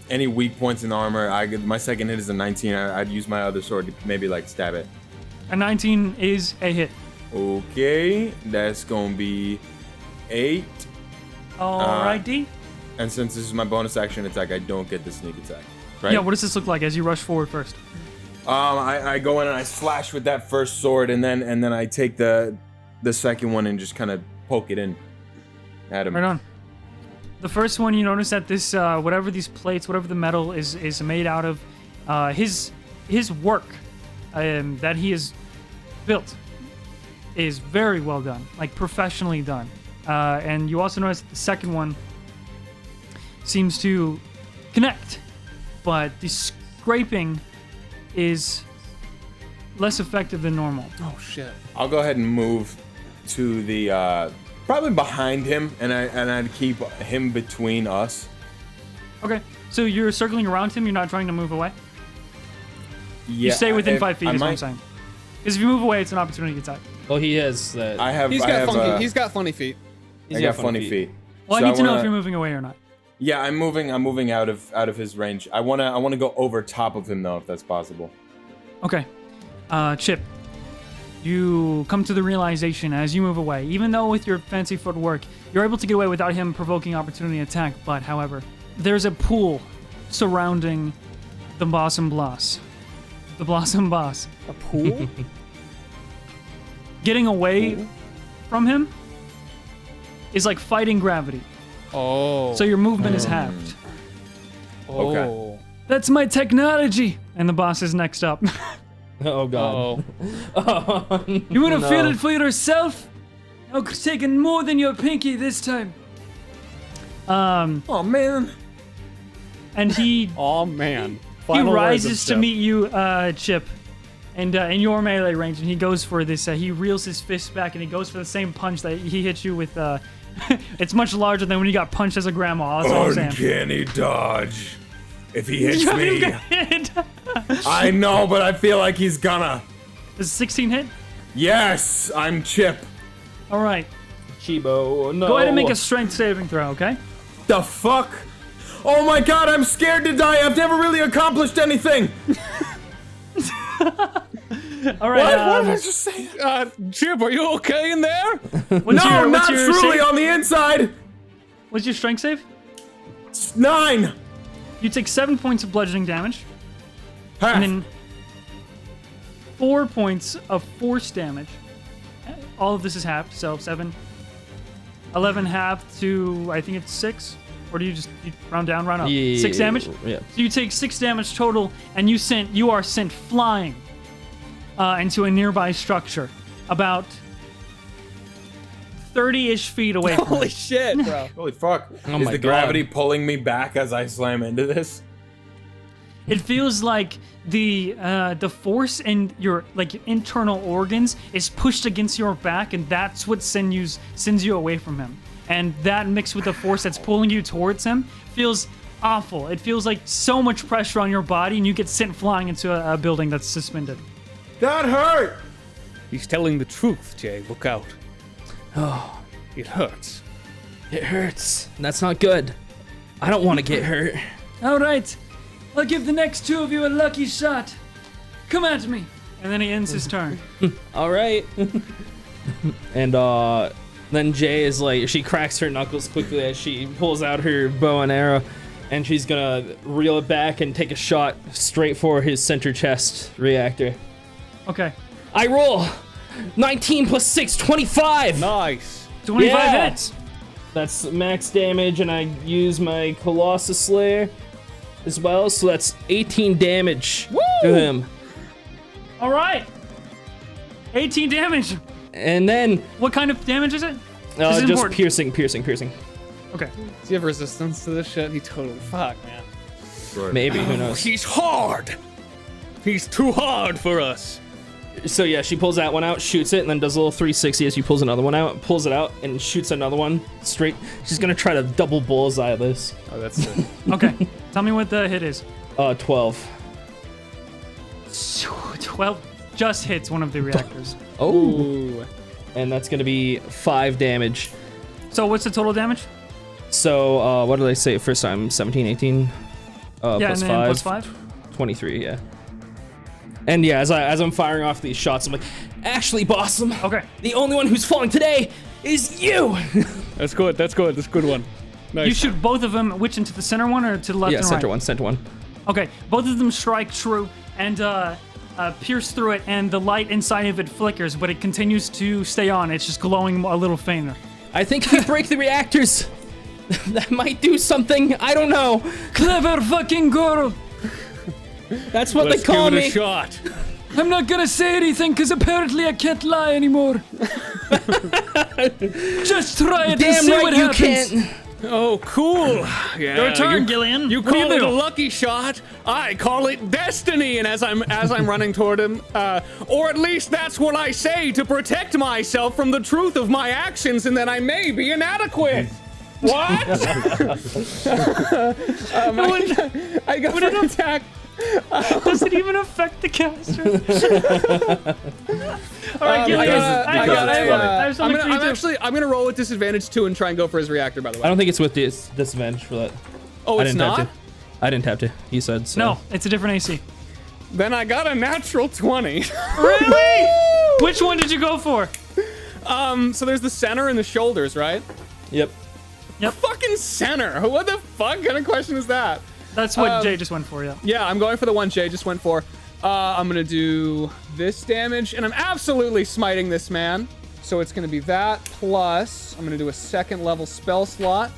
any weak points in the armor, my second hit is a 19. I'd use my other sword to maybe like stab it. A 19 is a hit. Okay, that's gonna be 8. Alrighty. And since this is my bonus action attack, I don't get the sneak attack. Right? Yeah, what does this look like as you rush forward first? I go in and I slash with that first sword, and then I take the second one and just kind of poke it in at him. Right on. The first one, you notice that this whatever these plates, whatever the metal is made out of, his work that he has built is very well done, like professionally done. And you also notice that the second one seems to connect, but the scraping is less effective than normal. Oh shit. I'll go ahead and move to the probably behind him, and I'd keep him between us. Okay, so you're circling around him. You're not trying to move away. Yeah, You stay within 5 feet. Is what I'm saying. Because if you move away, it's an opportunity attack. Well, he has that. He's got funny feet. I got funny feet. Well, So I need to know wanna- if you're moving away or not. Yeah, I'm moving out of his range. I wanna go over top of him though, if that's possible. Okay. Chip, you come to the realization as you move away, even though with your fancy footwork, you're able to get away without him provoking opportunity attack, but however, there's a pool surrounding the Blossom Boss. The Blossom Boss. A pool? Getting away from him is like fighting gravity. Oh. So your movement is halved. Oh. Okay. That's my technology! And the boss is next up. Oh god. Oh. You want to No. feel it for yourself? I'll take more than your pinky this time. Oh man. And he Oh man. he Final words of rises to Chip. meet you, Chip, and in your melee range, and he goes for this. He reels his fist back, and he goes for the same punch that he hit you with. It's much larger than when you got punched as a grandma. That's all I'm saying. Uncanny dodge. If he hits You me, got hit. I know, but I feel like he's gonna. Does 16 hit? Yes, I'm Chip. All right. Chibo, no. Go ahead and make a strength saving throw, okay? The fuck? Oh my god, I'm scared to die. I've never really accomplished anything. All right. What did I just say? Chip, are you okay in there? What's No, your, not what's your truly save? on the inside. What's your strength save? 9. You take 7 points of bludgeoning damage, Half. and then 4 points of force damage. All of this is halved, so 7, 11 halved to, I think it's 6. Or do you just round down, round up? Yeah, 6 damage? Yeah. So you take 6 damage total, and you are sent flying into a nearby structure, about 30-ish feet away from Holy it. shit, bro. Holy fuck. Oh Is my the God. gravity pulling me back as I slam into this? It feels like the force in your internal organs is pushed against your back, and that's what sends you away from him. And that mixed with the force that's pulling you towards him feels awful. It feels like so much pressure on your body, and you get sent flying into a building that's suspended. That hurt! He's telling the truth, Jay. Look out. Oh, It hurts. it hurts. That's not good. I don't want to get hurt. All right, I'll give the next 2 of you a lucky shot. Come at me. And then he ends his turn. All right. And then Jay is like, she cracks her knuckles quickly as she pulls out her bow and arrow, and she's gonna reel it back and take a shot straight for his center chest reactor. Okay. I roll 19 plus 6, 25. Nice. 25 Yeah. hits. That's max damage, and I use my Colossus Slayer as well, so that's 18 damage to him. All right. 18 damage. And then What kind of damage is it? This is just important. piercing. Okay. Does he have resistance to this shit? He totally fuck, man. Maybe, who knows? He's hard. He's too hard for us. So yeah, she pulls that one out, shoots it, and then does a little 360 as she pulls another one out, pulls it out, and shoots another one straight. She's gonna try to double bullseye this. Oh, that's it. Okay. Tell me what the hit is. 12. 12 just hits one of the reactors. Oh. Ooh. And that's gonna be 5 damage. So what's the total damage? So what did I say first time? 17, 18? Yeah, Plus and then 5. plus 5? 23, yeah. And yeah, as I'm firing off these shots, I'm like, actually, Bossum, Okay. the only one who's falling today is you! That's good. That's good. That's a good one. Nice. You shoot both of them, which into the center one or to the left Yeah, and center right? one, center one. Okay, both of them strike true and pierce through it, and the light inside of it flickers, but it continues to stay on. It's just glowing a little fainter. I think if we break the reactors, that might do something. I don't know. Clever fucking girl! That's what Let's they call give it me. a shot. I'm not gonna say anything because apparently I can't lie anymore. Just try it and Damn see right what you happens. can't. Oh, cool. Yeah. Your turn, Gillion. You What do you call it do? a lucky shot. I call it destiny. And as I'm running toward him, or at least that's what I say to protect myself from the truth of my actions, and that I may be inadequate. What? I go for an attack. Does it even affect the caster? All right, Gillion. I have something for you too. I'm gonna roll with disadvantage too and try and go for his reactor. By the way. I don't think it's with disadvantage for that. Oh, I it's didn't not. have to. I didn't have to. He said so. No, it's a different AC. Then I got a natural 20. Really? Which one did you go for? So there's the center and the shoulders, right? Yep. Fucking center. What the fuck kind of question is that? That's what Jay just went for, yeah. Yeah, I'm going for the one Jay just went for. I'm gonna do this damage, and I'm absolutely smiting this man. So it's gonna be that plus I'm gonna do a second level spell slot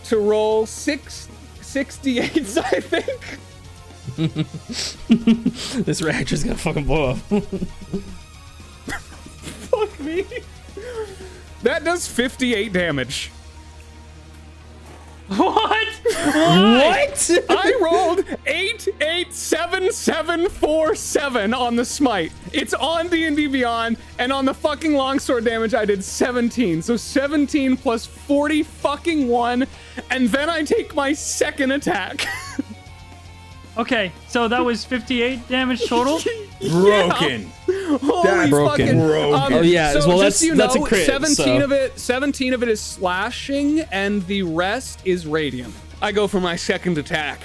to roll 68s, I think. This reactor's gonna fucking blow up. Fuck me. That does 58 damage. What? What? I rolled 8877747 on the smite. It's on D&D Beyond, and on the fucking longsword damage, I did 17. So 17 plus 40 fucking 1, and then I take my second attack. Okay, so that was 58 damage total? Broken. Holy That's broken. fucking. Broken. Oh, yeah, So well, just so you that's a know, crit, 17 so. of it, 17 of it is slashing, and the rest is radiant. I go for my second attack.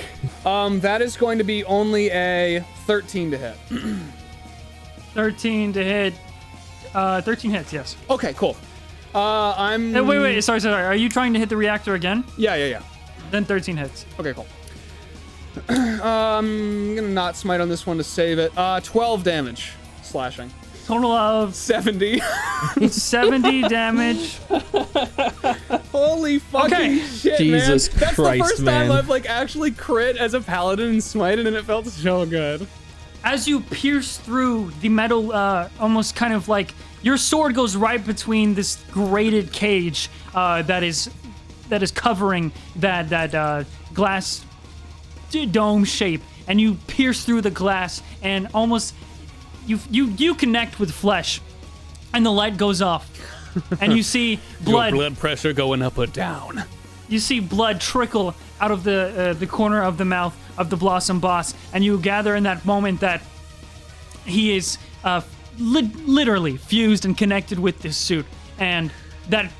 That is going to be only a 13 to hit. 13 to hit. 13 hits, yes. Okay, cool. I'm. Hey, wait, sorry. Are you trying to hit the reactor again? Yeah. Then 13 hits. Okay, cool. I'm gonna not smite on this one to save it. 12 damage. slashing. Total of 70. 70 damage. Holy fucking Okay. shit, Jesus man. That's Christ, the first time man. I've like actually crit as a paladin and smited, and it felt so good. As you pierce through the metal, almost kind of like your sword goes right between this grated cage that is covering that glass dome shape, and you pierce through the glass and almost you connect with flesh, and the light goes off, and you see blood. Your blood pressure going up or down. You see blood trickle out of the corner of the mouth of the Blossom Boss, and you gather in that moment that he is literally fused and connected with this suit, and that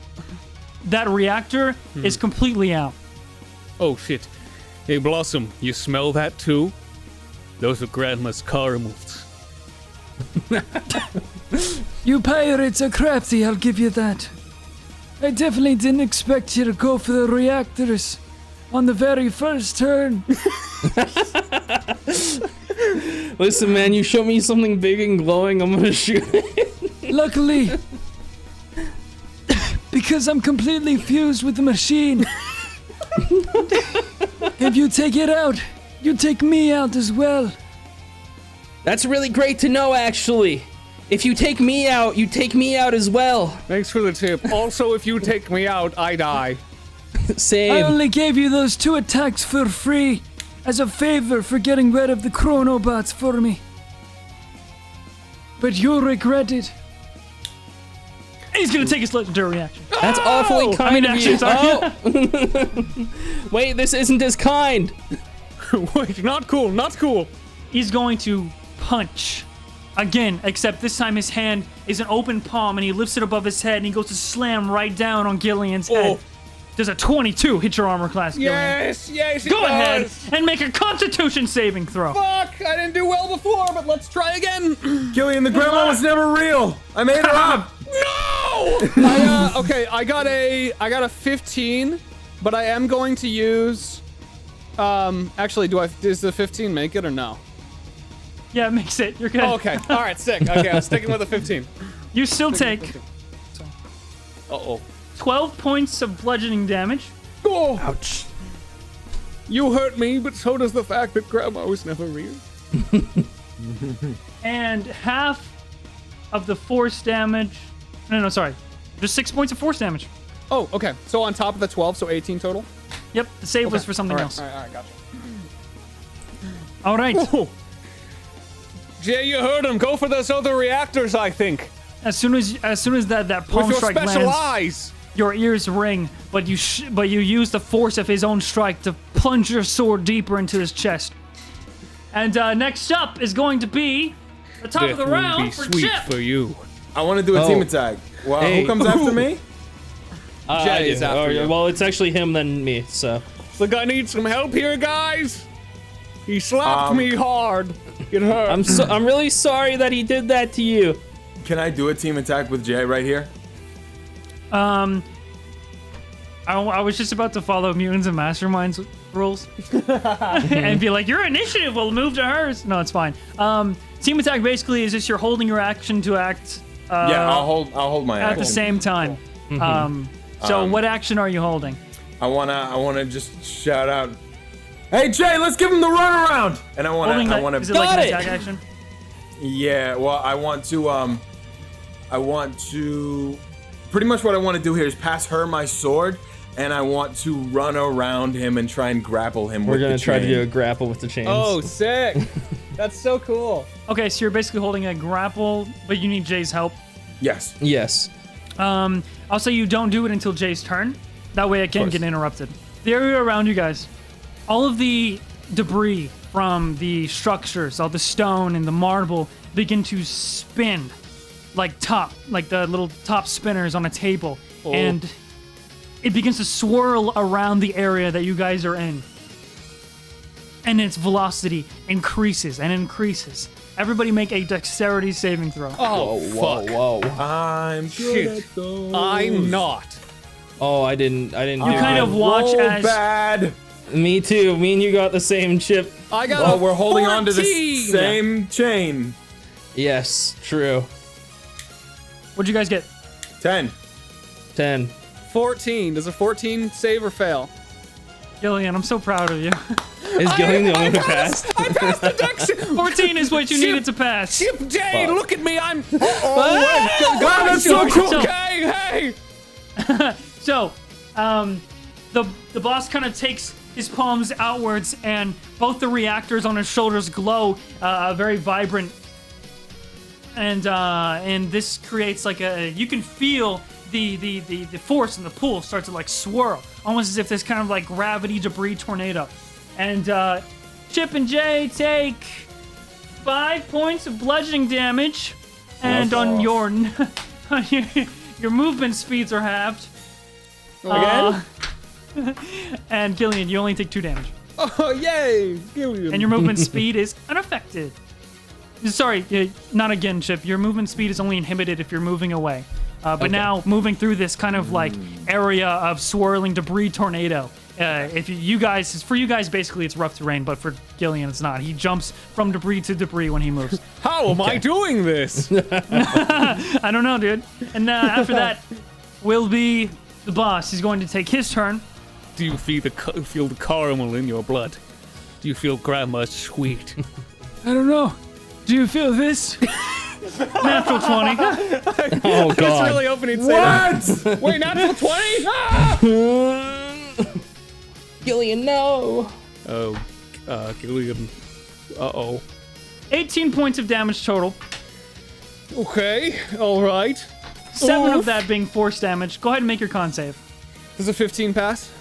reactor is completely out. Oh shit. Hey Blossom, you smell that too? Those are Grandma's caramels. You pirates are crafty, I'll give you that. I definitely didn't expect you to go for the reactors on the very first turn. Listen, man, you show me something big and glowing, I'm gonna shoot it. Luckily, because I'm completely fused with the machine. If you take it out, you take me out as well. That's really great to know, actually. If you take me out, you take me out as well. Thanks for the tip. Also, if you take me out, I die. Same. I only gave you those 2 attacks for free, as a favor for getting rid of the chronobots for me. But you'll regret it. He's gonna take his legendary reaction. That's awfully kind of you. sorry. Oh. Wait, this isn't as kind. Wait, not cool, not cool. He's going to punch again, except this time his hand is an open palm, and he lifts it above his head, and he goes to slam right down on Gillion's head. Does a 22 hit your armor class, Gillion? Yes, it Go ahead does. and make a Constitution saving throw. Fuck, I didn't do well before, but let's try again. Gillion, the grandma was never real. I made her up. No! Okay, I got a 15, but I am going to use. Actually, does the 15 make it or no? Yeah, it makes it. You're good. Oh, okay. All right, sick. Okay, I'm sticking with the 15. You still take Uh-oh. 12 points of bludgeoning damage. Oh, Ouch. you hurt me, but so does the fact that Grandma was never real. And half of the force damage. No, sorry. Just 6 points of force damage. Oh, okay. So on top of the 12, so 18 total? Yep, the save was for something else. All right, gotcha. All right. Oh. Jay, you heard him. Go for those other reactors, I think. As soon as that palm With your strike special lands, eyes. your ears ring, but you use the force of his own strike to plunge your sword deeper into his chest. And next up is going to be the top of the round for sweet Chip. for you. I want to do a team attack. Wow, Hey. who comes after me? Jay is after you. Well, it's actually him then me, so. Look, I need some help here, guys. He slapped me hard. It hurt. I'm really sorry that he did that to you. Can I do a team attack with Jay right here? I was just about to follow Mutants and Masterminds rules and be like, your initiative will move to hers. No, it's fine. Team attack basically is just you're holding your action to act. Yeah, I'll hold my at action. the same time. So what action are you holding? I wanna just shout out, "Hey Jay, let's give him the runaround!" And Holding I that- wanna. is it like Got an it! attack action? Yeah, well, I want to. Pretty much what I want to do here is pass her my sword, and I want to run around him and try and grapple him. We're with gonna the try to chain. do a grapple with the chains. Oh, sick. That's so cool. Okay, so you're basically holding a grapple, but you need Jay's help. Yes. Yes. I'll say you don't do it until Jay's turn. That way it can't get interrupted. The area around you guys, all of the debris from the structures, all the stone and the marble begin to spin like the little top spinners on a table. And it begins to swirl around the area that you guys are in. And its velocity increases and increases. Everybody make a dexterity saving throw. Oh, fuck. Whoa. I'm good Shit. at those. I'm not. Oh, I didn't do You kind of watch roll as bad. Me too. Me and you got the same chip. I got Well, a we're holding on to the 14. same chain. Yes, true. What'd you guys get? 10. 10. 14. Does a 14 save or fail? Gillian, I'm so proud of you. Is Gillian the only one who passed? I passed the dex. 14 is what you needed to pass. Chip Jay, Fuck. look at me. I'm. God, that's so cool. Okay, hey. So, the boss kind of takes his palms outwards, and both the reactors on his shoulders glow very vibrant. And this creates like you can feel the force and the pull start to like swirl, almost as if there's kind of like gravity debris tornado. And Chip and Jay take 5 points of bludgeoning damage, and on your your movement speeds are halved. Again? And Gillian, you only take 2 damage. Oh, yay, Gillian. And your movement speed is unaffected. Sorry, not again, Chip. Your movement speed is only inhibited if you're moving away. But now, moving through this kind of like area of swirling debris tornado. For you guys, basically it's rough terrain, but for Gillian, it's not. He jumps from debris to debris when he moves. How am I doing this? I don't know, dude. And after that will be the boss. He's going to take his turn. Do you feel the caramel in your blood? Do you feel grandma's sweet? I don't know. Do you feel this? Natural 20. Oh, I was God. really hoping he'd say that. Wait, natural 20? Ah! Gillian, no. Oh, Gillian. Uh-oh. 18 points of damage total. Okay, all right. 7 of Oof. that being force damage. Go ahead and make your con save. Does a 15 pass?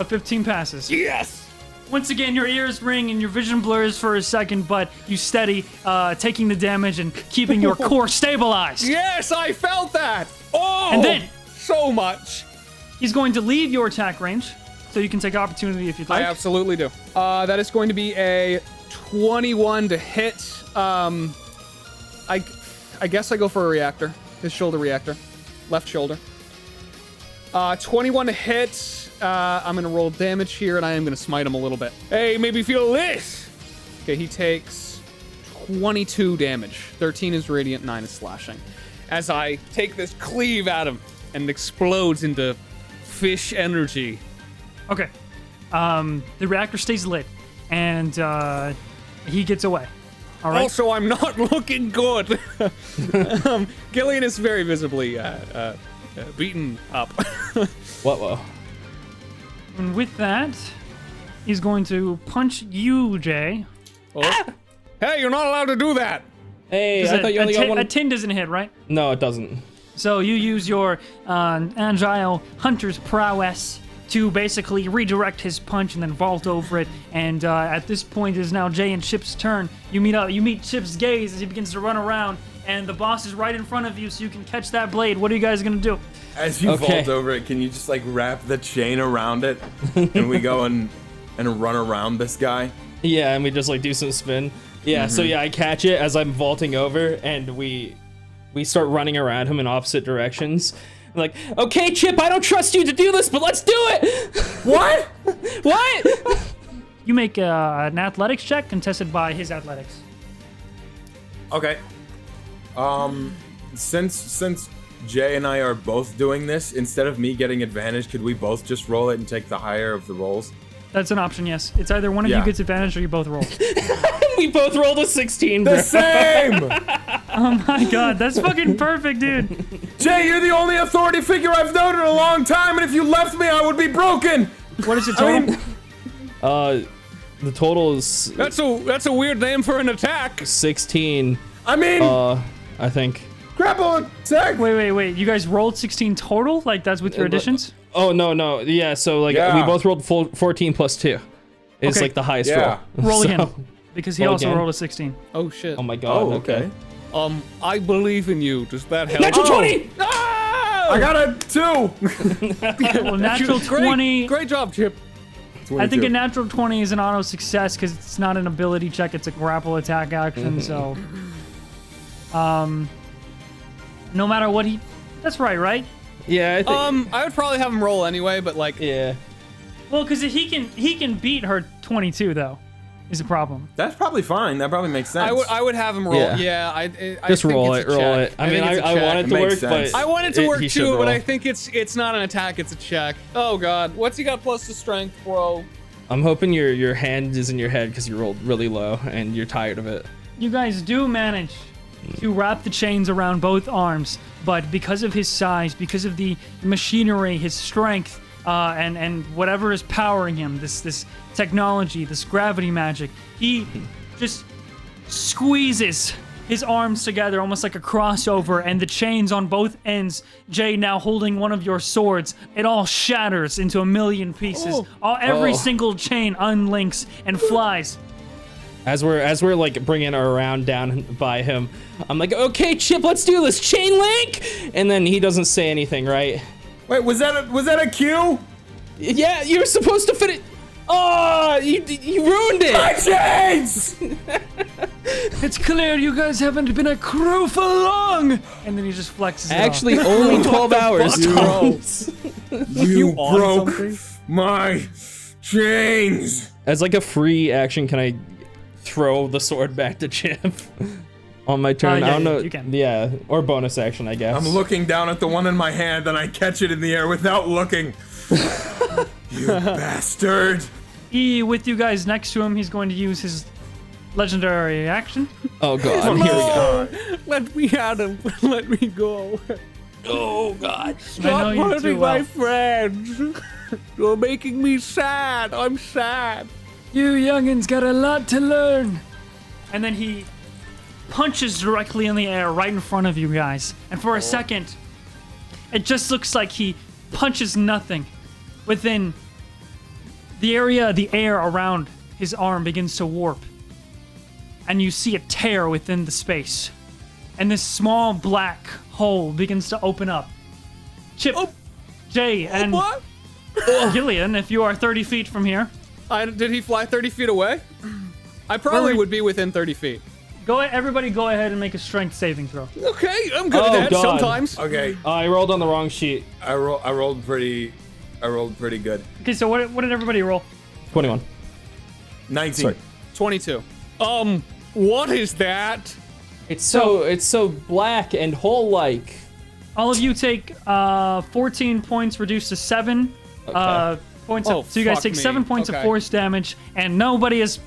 A 15 passes. Yes! Once again, your ears ring and your vision blurs for a second, but you steady, taking the damage and keeping your core stabilized. Yes, I felt that! Oh! And then- so much. He's going to leave your attack range, so you can take opportunity if you'd I like. absolutely do. That is going to be a 21 to hit. I guess I go for a reactor. His shoulder reactor. Left shoulder. 21 to hit. I'm going to roll damage here, and I am going to smite him a little bit. Hey, maybe feel this! Okay, he takes 22 damage. 13 is radiant, 9 is slashing. As I take this cleave at him, and it explodes into fish energy. Okay. The reactor stays lit, and he gets away. All right. Also, I'm not looking good. Gillian is very visibly beaten up. Whoa. And with that, he's going to punch you, Jay. Oh. Hey, you're not allowed to do that. Hey, I thought you only got one. A 10 doesn't hit, right? No, it doesn't. So you use your agile hunter's prowess to basically redirect his punch and then vault over it. And at this point, it is now Jay and Chip's turn. You meet Chip's gaze as he begins to run around, and the boss is right in front of you, so you can catch that blade. What are you guys gonna do? As you vault over it, can you just like wrap the chain around it, and we go and run around this guy? Yeah, and we just like do some spin. Yeah, so yeah, I catch it as I'm vaulting over, and we start running around him in opposite directions. I'm like, okay, Chip, I don't trust you to do this, but let's do it. What? What? You make an athletics check contested by his athletics. Okay. Since Jay and I are both doing this, instead of me getting advantage, could we both just roll it and take the higher of the rolls? That's an option, yes. It's either one of you Yeah. gets advantage or you both roll. We both rolled a 16, bro. The same! Oh my god, that's fucking perfect, dude. Jay, you're the only authority figure I've known in a long time, and if you left me, I would be broken! What is it total? The total is That's a weird name for an attack. 16. I mean, I think. grapple attack! Wait. You guys rolled 16 total? Like that's with your additions? Oh, no. Yeah, so like Yeah. we both rolled 14 plus 2. It's Okay. like the highest Yeah. roll. Roll So- again. Because he Roll also again. rolled a 16. Oh shit. Oh my god. Oh, okay. I believe in you. Does that help? Natural 20! I got a 2! Well, natural 20. Great job, Chip. I think a natural 20 is an auto success because it's not an ability check, it's a grapple attack action, so. No matter what he. That's right? Yeah, I think. I would probably have him roll anyway, but like, Yeah. Well, because he can beat her 22 though. is a problem. That's probably fine. That probably makes sense. I would have him roll. Yeah. I Just think roll it's it, a roll check. it. I mean, think it's a I check. want it to Makes work, sense. but I want it to work he should too, but roll. I think it's not an attack, it's a check. Oh god. What's he got plus the strength, bro? I'm hoping your hand is in your head because you rolled really low and you're tired of it. You guys do manage to wrap the chains around both arms, but because of his size, because of the machinery, his strength, and whatever is powering him, this technology, this gravity magic, he just squeezes his arms together almost like a crossover, and the chains on both ends, Jay now holding one of your swords, it all shatters into a million pieces. Every single chain unlinks and flies. As we're like bringing her around down by him, I'm like, okay, Chip, let's do this, chain link, and then he doesn't say anything, right? Wait, was that a cue? Yeah, you're supposed to fit it. Oh, you ruined it. My chains! It's clear you guys haven't been a crew for long. And then he just flexes it Actually, off. only 12 hours. You on broke something? my chains. As like a free action, can I throw the sword back to Chip on my turn? Yeah, I don't know. you can. Yeah, or bonus action, I guess. I'm looking down at the one in my hand and I catch it in the air without looking. You bastard. With you guys next to him, he's going to use his legendary action. Oh god, here we go. Let me at him. Let me go. Oh god. I know you too well. friends. You're making me sad. I'm sad. You youngins got a lot to learn. And then he punches directly in the air right in front of you guys. And for a second, it just looks like he punches nothing. Within the area, the air around his arm begins to warp. And you see a tear within the space. And this small black hole begins to open up. Chip, Jay, and What? Gillion, if you are 30 feet from here, Did he fly 30 feet away? I probably would be within 30 feet. everybody go ahead and make a strength saving throw. Okay, I'm good Oh, at that God. sometimes. Okay, I rolled on the wrong sheet. I rolled pretty good. Okay, so what did everybody roll? 21. 19. Sorry. 22. What is that? It's so black and hole-like. All of you take 14 points reduced to 7 points. Oh, So you guys fuck take me. 7 points of Okay. force damage, and nobody's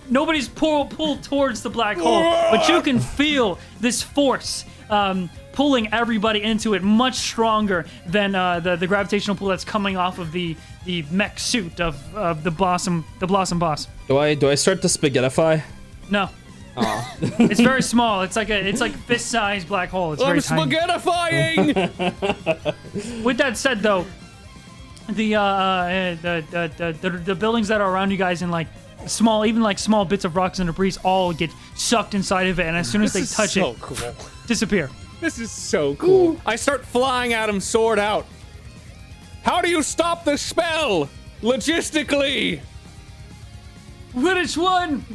pulled towards the black hole, but you can feel this force pulling everybody into it much stronger than the gravitational pull that's coming off of the mech suit of the Blossom boss. Do I start to spaghettify? No. It's very small. It's like fist-sized black hole. It's very I'm tiny. spaghettifying! With that said, though, the buildings that are around you guys in like small bits of rocks and debris all get sucked inside of it, and as soon as they touch so it, cool. disappear. This is so cool. I start flying at him, sword out. How do you stop the spell? Logistically. Which one?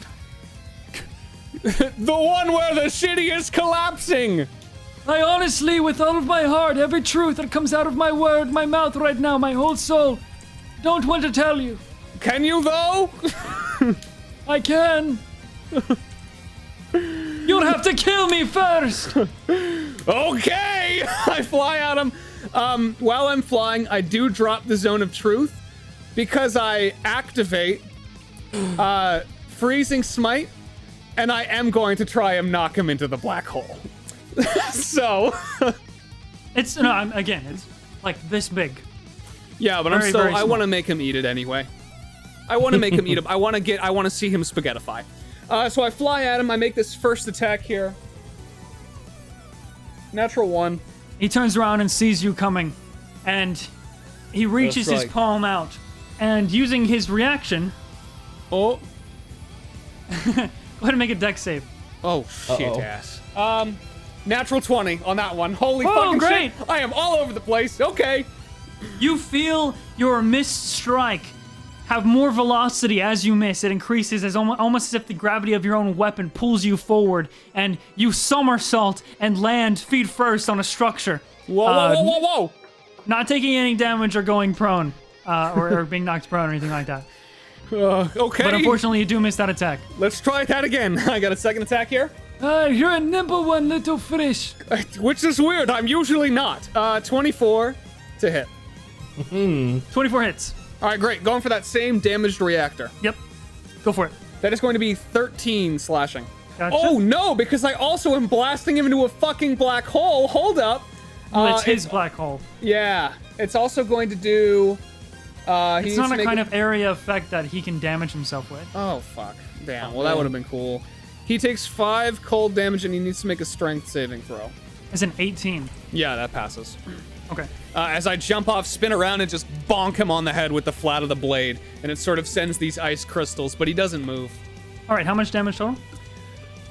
The one where the city is collapsing. I honestly, with all of my heart, every truth that comes out of my mouth right now, my whole soul, don't want to tell you. Can you though? I can. You'll have to kill me first. Okay. I fly at him. While I'm flying, I do drop the zone of truth because I activate freezing smite, and I am going to try and knock him into the black hole. So It's like this big. yeah, but Very, very I small. want to make him eat it anyway. I want to make him eat him. I want to see him spaghettify. So I fly at him. I make this first attack here. Natural 1. He turns around and sees you coming, and he reaches his like- palm out, and using his reaction, Oh. go ahead and make a dex save. Oh shit Uh-oh. ass. Natural 20 on that one. Holy Oh, fucking great. shit. I am all over the place. Okay. You feel your missed strike have more velocity as you miss. It increases as almost as if the gravity of your own weapon pulls you forward, and you somersault and land feet first on a structure. Whoa. Not taking any damage or going prone, or being knocked prone or anything like that. Okay. But unfortunately, you do miss that attack. Let's try that again. I got a second attack here. You're a nimble one, little fish. Which is weird. I'm usually not. 24 to hit. 24 hits. All right, great. Going for that same damaged reactor. Yep. Go for it. That is going to be 13 slashing. Gotcha. Oh, no, because I also am blasting him into a fucking black hole. Hold up. Well, it's his black hole. Yeah. It's also going to do... It's not a kind of area effect that he can damage himself with. Oh, fuck. Damn. Well, that would have been cool. He takes 5 cold damage and he needs to make a strength saving throw. It's an 18. Yeah, that passes. Okay. As I jump off, spin around, and just bonk him on the head with the flat of the blade. And it sort of sends these ice crystals, but he doesn't move. All right, how much damage total?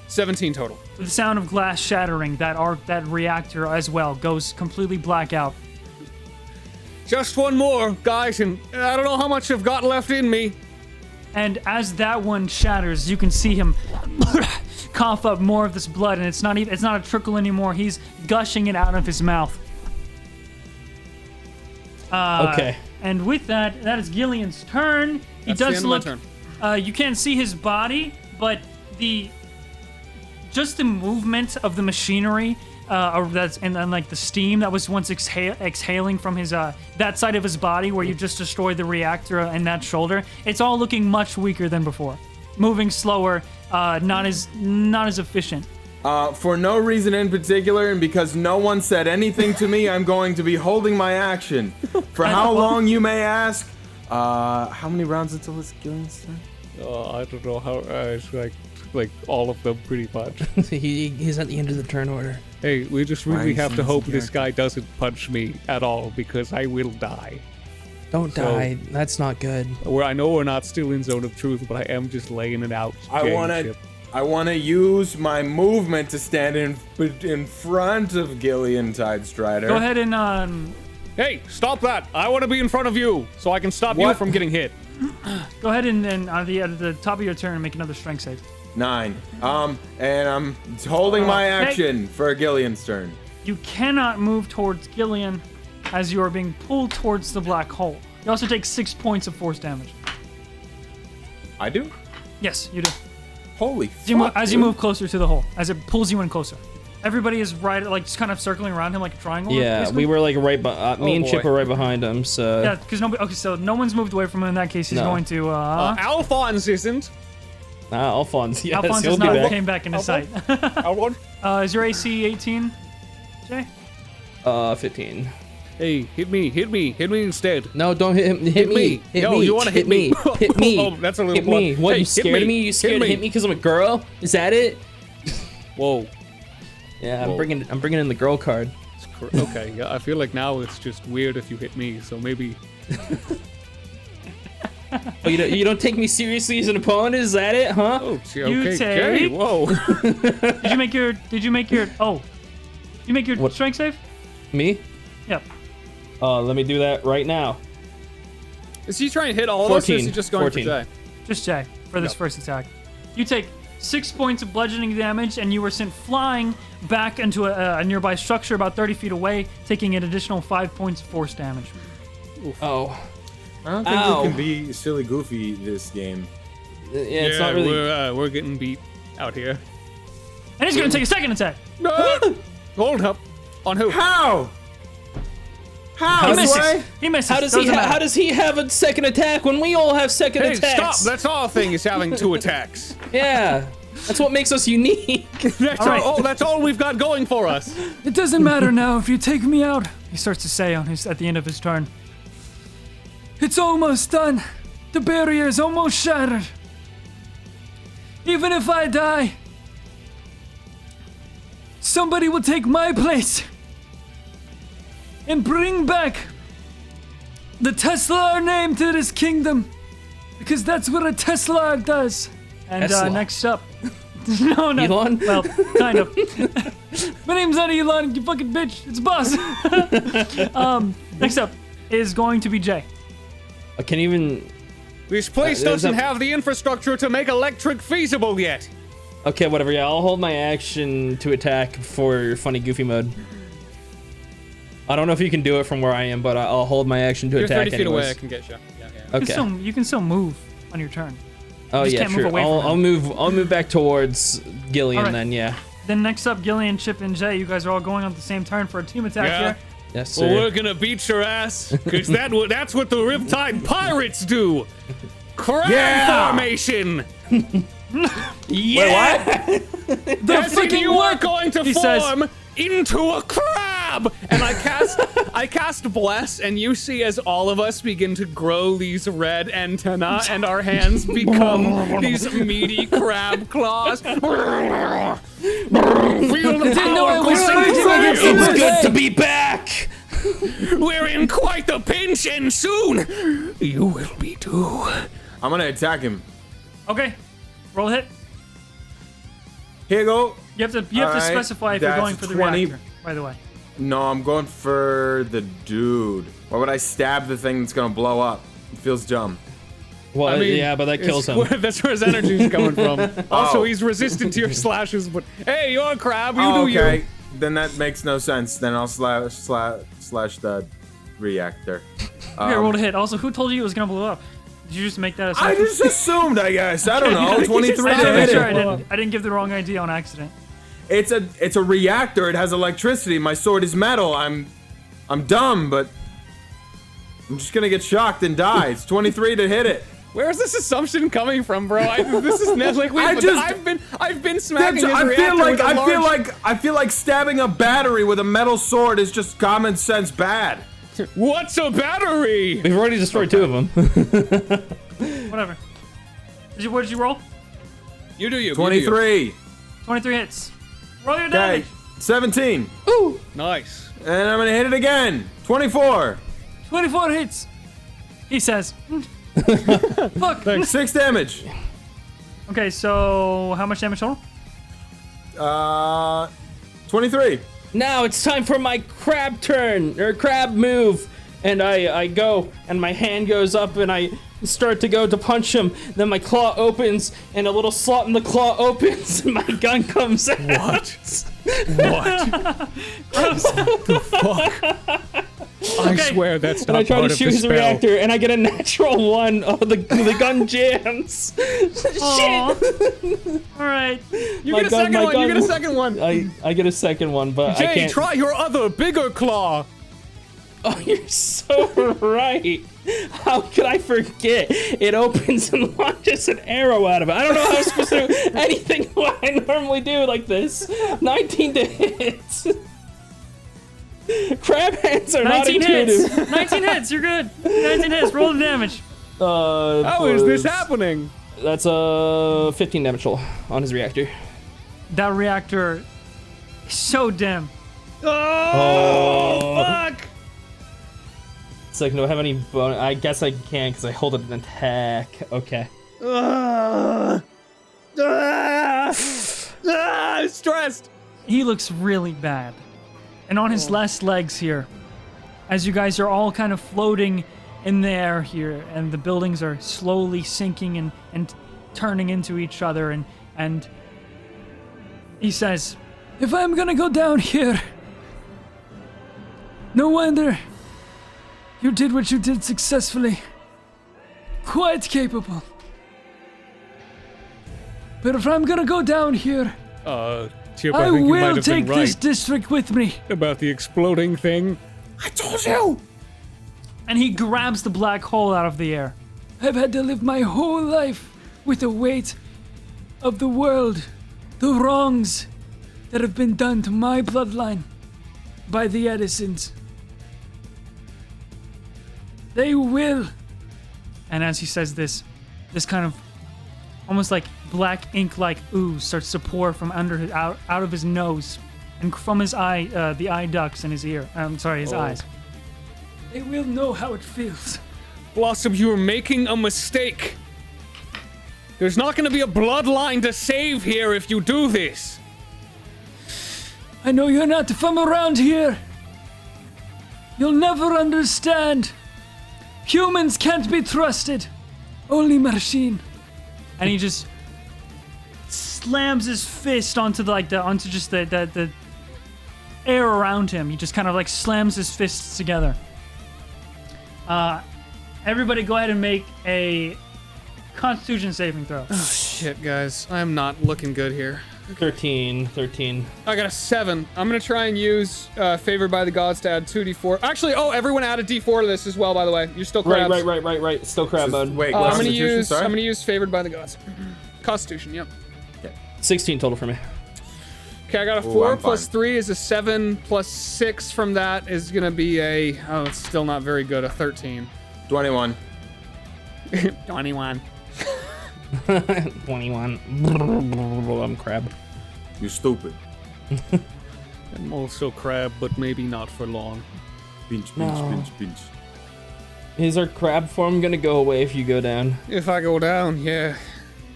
17 total. With the sound of glass shattering, that reactor as well goes completely black out. Just one more, guys, and I don't know how much I've got left in me. And as that one shatters, you can see him cough up more of this blood, and it's not a trickle anymore. He's gushing it out of his mouth. Okay. And with that, that is Gillion's turn. He That's the does end of look. my turn. You can't see his body, but just the movement of the machinery, and then like the steam that was once exhaling from his that side of his body where you just destroyed the reactor and that shoulder. It's all looking much weaker than before, moving slower, not as efficient. For no reason in particular, and because no one said anything to me, I'm going to be holding my action. For how long, you may ask? How many rounds until it's Gillion's turn? I don't know how. It's like all of them, pretty much. He's at the end of the turn order. Hey, we just really have to seems hope the this guy doesn't punch me at all, because I will die. Don't die. That's not good. I know we're not still in zone of truth, but I am just laying it out. I want to use my movement to stand in front of Gillion Tidestrider. Go ahead and Hey, stop that! I want to be in front of you, so I can stop you What? from getting hit. go ahead and at the top of your turn make another strength save. 9. And I'm holding my action for Gillion's turn. You cannot move towards Gillion as you are being pulled towards the black hole. You also take 6 points of force damage. I do? Yes, you do. Holy As you move closer to the hole, as it pulls you in closer. Everybody is right, like just kind of circling around him like a triangle. Yeah, basically. we were like me and Chip boy. were right behind him, so... Yeah, because nobody. Okay, so no one's moved away from him. In that case, he's No. going to. Alphonse isn't. Alphonse, yes, Alphonse he'll is be not back. came back into sight. Alphonse? Is your AC 18, Jay? 15. Hey, hit me instead. No, don't hit him. Hit me. Hit Yo, me. you wanna hit me? Hit me. Oh, that's a little hit me. blunt. What, Hey, you hit scared of me. me? You scared Hit to me. hit me because I'm a girl? Is that it? Whoa. Yeah, Whoa. I'm bringing in the girl card. Okay, yeah, I feel like now it's just weird if you hit me, so maybe... Oh, you don't take me seriously as an opponent? Is that it, huh? Oh, gee, You okay, take- Jay, whoa. Did you make your? Oh, you make your What? strength save? Me? Yep. Let me do that right now. Is he trying to hit all of us, or is he 14. just going 14. for Jay? Just Jay for this Yep. first attack. You take 6 points of bludgeoning damage, and you were sent flying back into a nearby structure about 30 feet away, taking an additional 5 points of force damage. Oh. I don't think Ow. we can be silly goofy this game. Yeah, it's not really... We're getting beat out here. And he's gonna take a second attack. No! Hold up. On who? How? How? He This way? misses. He misses. How Doesn't matter. does he have a second attack when we all have second Hey, attacks? stop! That's our thing, is having 2 attacks. Yeah. That's what makes us unique. That's right. all. Oh, that's all we've got going for us. It doesn't matter now if you take me out. He starts to say at the end of his turn. It's almost done. The barrier is almost shattered. Even if I die, somebody will take my place and bring back the Tesla name to this kingdom. Because that's what a Tesla does. And Tesla. next up. No, no. Elon? Well, kind of. My name's not Elon, you fucking bitch. It's boss. Next up is going to be Jay. I can't even... This place there's doesn't a- have the infrastructure to make electric feasible yet. Okay, whatever. Yeah, I'll hold my action to attack for funny goofy mode. I don't know if you can do it from where I am, but I'll hold my action to You're attack 30 feet away, I anyways. can get you. Yeah. Okay. You can still move. on your turn. Oh just yeah, can't move sure. away from I'll him. move back towards Gillion Alright. then. Yeah. Then next up, Gillian, Chip, and Jay. You guys are all going on the same turn for a team attack Yeah. here. Yes, sir. Well, we're gonna beat your ass, cause that's what the Riptide Pirates do. Crab formation. Yeah. As if you are going to He says- form into a crab. And I cast bless, and you see as all of us begin to grow these red antennae, and our hands become these meaty crab claws. Feel the power coursing through. It's good to be back. We're in quite the pinch, and soon you will be too. I'm gonna attack him. Okay, roll a hit. Here you go. You have to Alright, specify if you're that's going for the 20. reactor. By the way. No, I'm going for the dude. Why would I stab the thing that's gonna blow up? It feels dumb. Well, I mean, yeah, but that kills it's- him. That's where his energy's coming from. Also, Oh. he's resistant to your slashes, but hey, you're a crab, you Oh, do okay. you. Then that makes no sense. Then I'll slash the reactor. Okay, roll a hit. Also, who told you it was gonna blow up? Did you just make that I assumption? just assumed, I guess. I don't know. 23 to Make hit sure it. I didn't give the wrong idea on accident. It's a reactor. It has electricity. My sword is metal. I'm dumb, but I'm just gonna get shocked and die. It's 23 to hit it. Where's this assumption coming from, bro? This is not like I've been smacking his I reactor with a large... I feel like stabbing a battery with a metal sword is just common sense bad. What's a battery? We've already destroyed two of them. Whatever. What did you roll? You do you. 23. 23 hits. Roll your Okay. damage. 17. Nice. And I'm gonna hit it again. 24. 24 hits. He says. Fuck. 6 damage. Okay, so how much damage total? 23. Now it's time for my crab turn, or crab move. And I go, and my hand goes up, and I start to go to punch him. Then my claw opens, and a little slot in the claw opens, and my gun comes out. What? I swear that's And not I try part to of shoot the his spell. reactor, and I get a natural 1. Oh, the gun jams. Shit. All right. You My get a gun, second my one. You gun. get a second one. I get a second one, but I Jay, can't. try your other bigger claw. Oh, you're so right. How could I forget? It opens and launches an arrow out of it. I don't know how I'm supposed to do anything what I normally do like this. 19 to hit. Crab hands are not 19 intuitive. hits. 19 hits. You're good. 19 hits. Roll the damage. How is this happening? That's 15 damage total on his reactor. That reactor is so dim. Oh, fuck! It's like, do I have any bonus? I guess I can because I hold it in attack. Okay. I'm stressed. He looks really bad. And on his last legs here, as you guys are all kind of floating in the air here, and the buildings are slowly sinking and turning into each other, and he says, If I'm gonna go down here, no wonder you did what you did successfully. Quite capable. But if I'm gonna go down here, Chip, I think you might will have take been right this district with me. about the exploding thing. I told you. and he grabs the black hole out of the air. I've had to live my whole life with the weight of the world, the wrongs that have been done to my bloodline by the Edisons. They will. And as he says this kind of almost like black ink-like ooze starts to pour from under his, out of his nose and from his eye, the eye ducts in his ear. His eyes. They will know how it feels. Blossom, you're making a mistake. There's not going to be a bloodline to save here if you do this. I know you're not from around here. You'll never understand. Humans can't be trusted. Only machine. And he just slams his fist onto the air around him. He just kind of like slams his fists together. Everybody go ahead and make a Constitution saving throw. Shit, guys. I'm not looking good here. 13. I got a 7. I'm gonna try and use Favored by the Gods to add 2d4. Actually, everyone add a d4 to this as well, by the way. You're still crabs. Right. Still crab mode. Wait, I'm Constitution, sorry? gonna use Favored by the Gods. Constitution, yep. 16 total for me. Okay, I got a 4 I'm plus fine. 3 is a 7 plus 6 from that is gonna be it's still not very good, a 13. 21. 21. 21. I'm crab. You stupid. I'm also crab, but maybe not for long. Pinch. Is our crab form gonna go away if you go down? If I go down, yeah.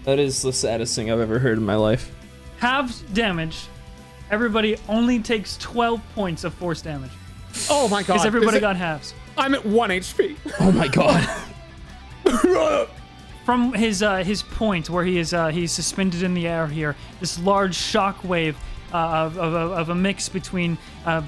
That is the saddest thing I've ever heard in my life. Halves damage. Everybody only takes 12 points of force damage. Oh my god. Because everybody Is it- got halves. I'm at 1 HP. Oh my god. From his point where he's suspended in the air here, this large shock wave of a mix between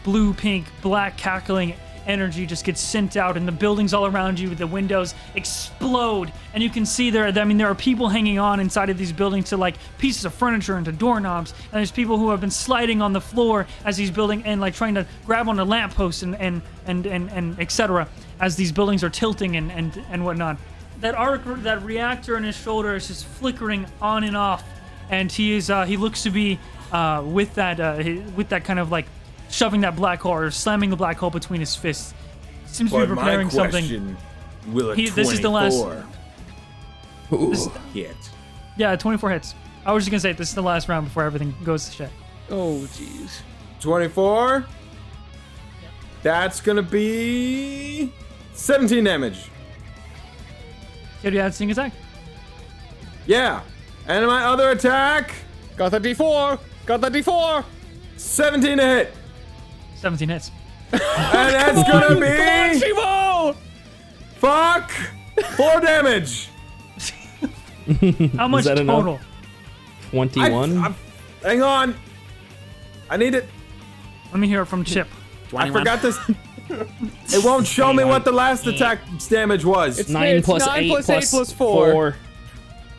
blue, pink, black cackling energy just gets sent out, and the buildings all around you, the windows explode, and you can see there are people hanging on inside of these buildings to like pieces of furniture and to doorknobs, and there's people who have been sliding on the floor as he's building and like trying to grab on a lamppost and etc. as these buildings are tilting and whatnot. That reactor in his shoulder is just flickering on and off, and he looks to be with that kind of like shoving that black hole or slamming the black hole between his fists. Seems to be preparing something. Will a This is the last. hit? Yeah, 24 hits. I was just gonna say this is the last round before everything goes to shit. Oh, jeez. 24. That's gonna be 17 damage. Can you add sting attack? Yeah. And my other attack, Got the D4. 17 to hit. 17 hits. And that's gonna Come on, be Chivo! fuck 4 damage. How much that enough? total? 21. Hang on. I need it. Let me hear it from Chip. I forgot this. It won't show me what the last attack damage was. It's 9 plus 9 8 plus 8 plus 4. 4.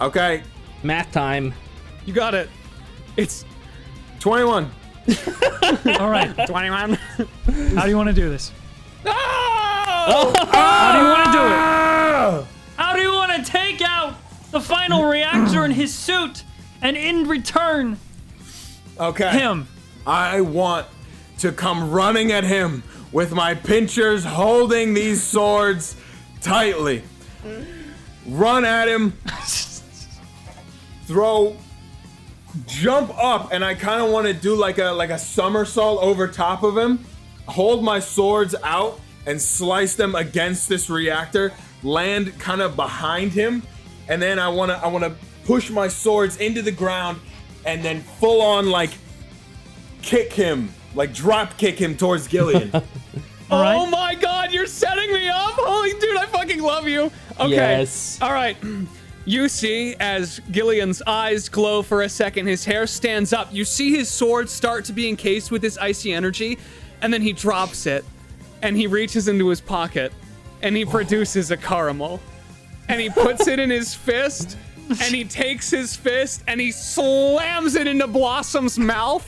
Okay. Math time. You got it. It's 21. All right. 21. How do you want to do this? Oh! How do you want to do it? How do you want to take out the final reactor in his suit and in return Okay. him? I want to come running at him with my pinchers holding these swords tightly. Run at him. Jump up, and I kind of want to do like a somersault over top of him. Hold my swords out and slice them against this reactor. Land kind of behind him, and then I want to push my swords into the ground, and then full on like kick him, like drop kick him towards Gillion. All right. Oh my god, you're setting me up! Holy dude, I fucking love you. Okay. Yes. All right. You see, as Gillion's eyes glow for a second, his hair stands up. You see his sword start to be encased with this icy energy, and then he drops it, and he reaches into his pocket, and he produces a caramel, and he puts it in his fist, and he takes his fist, and he slams it into Blossom's mouth,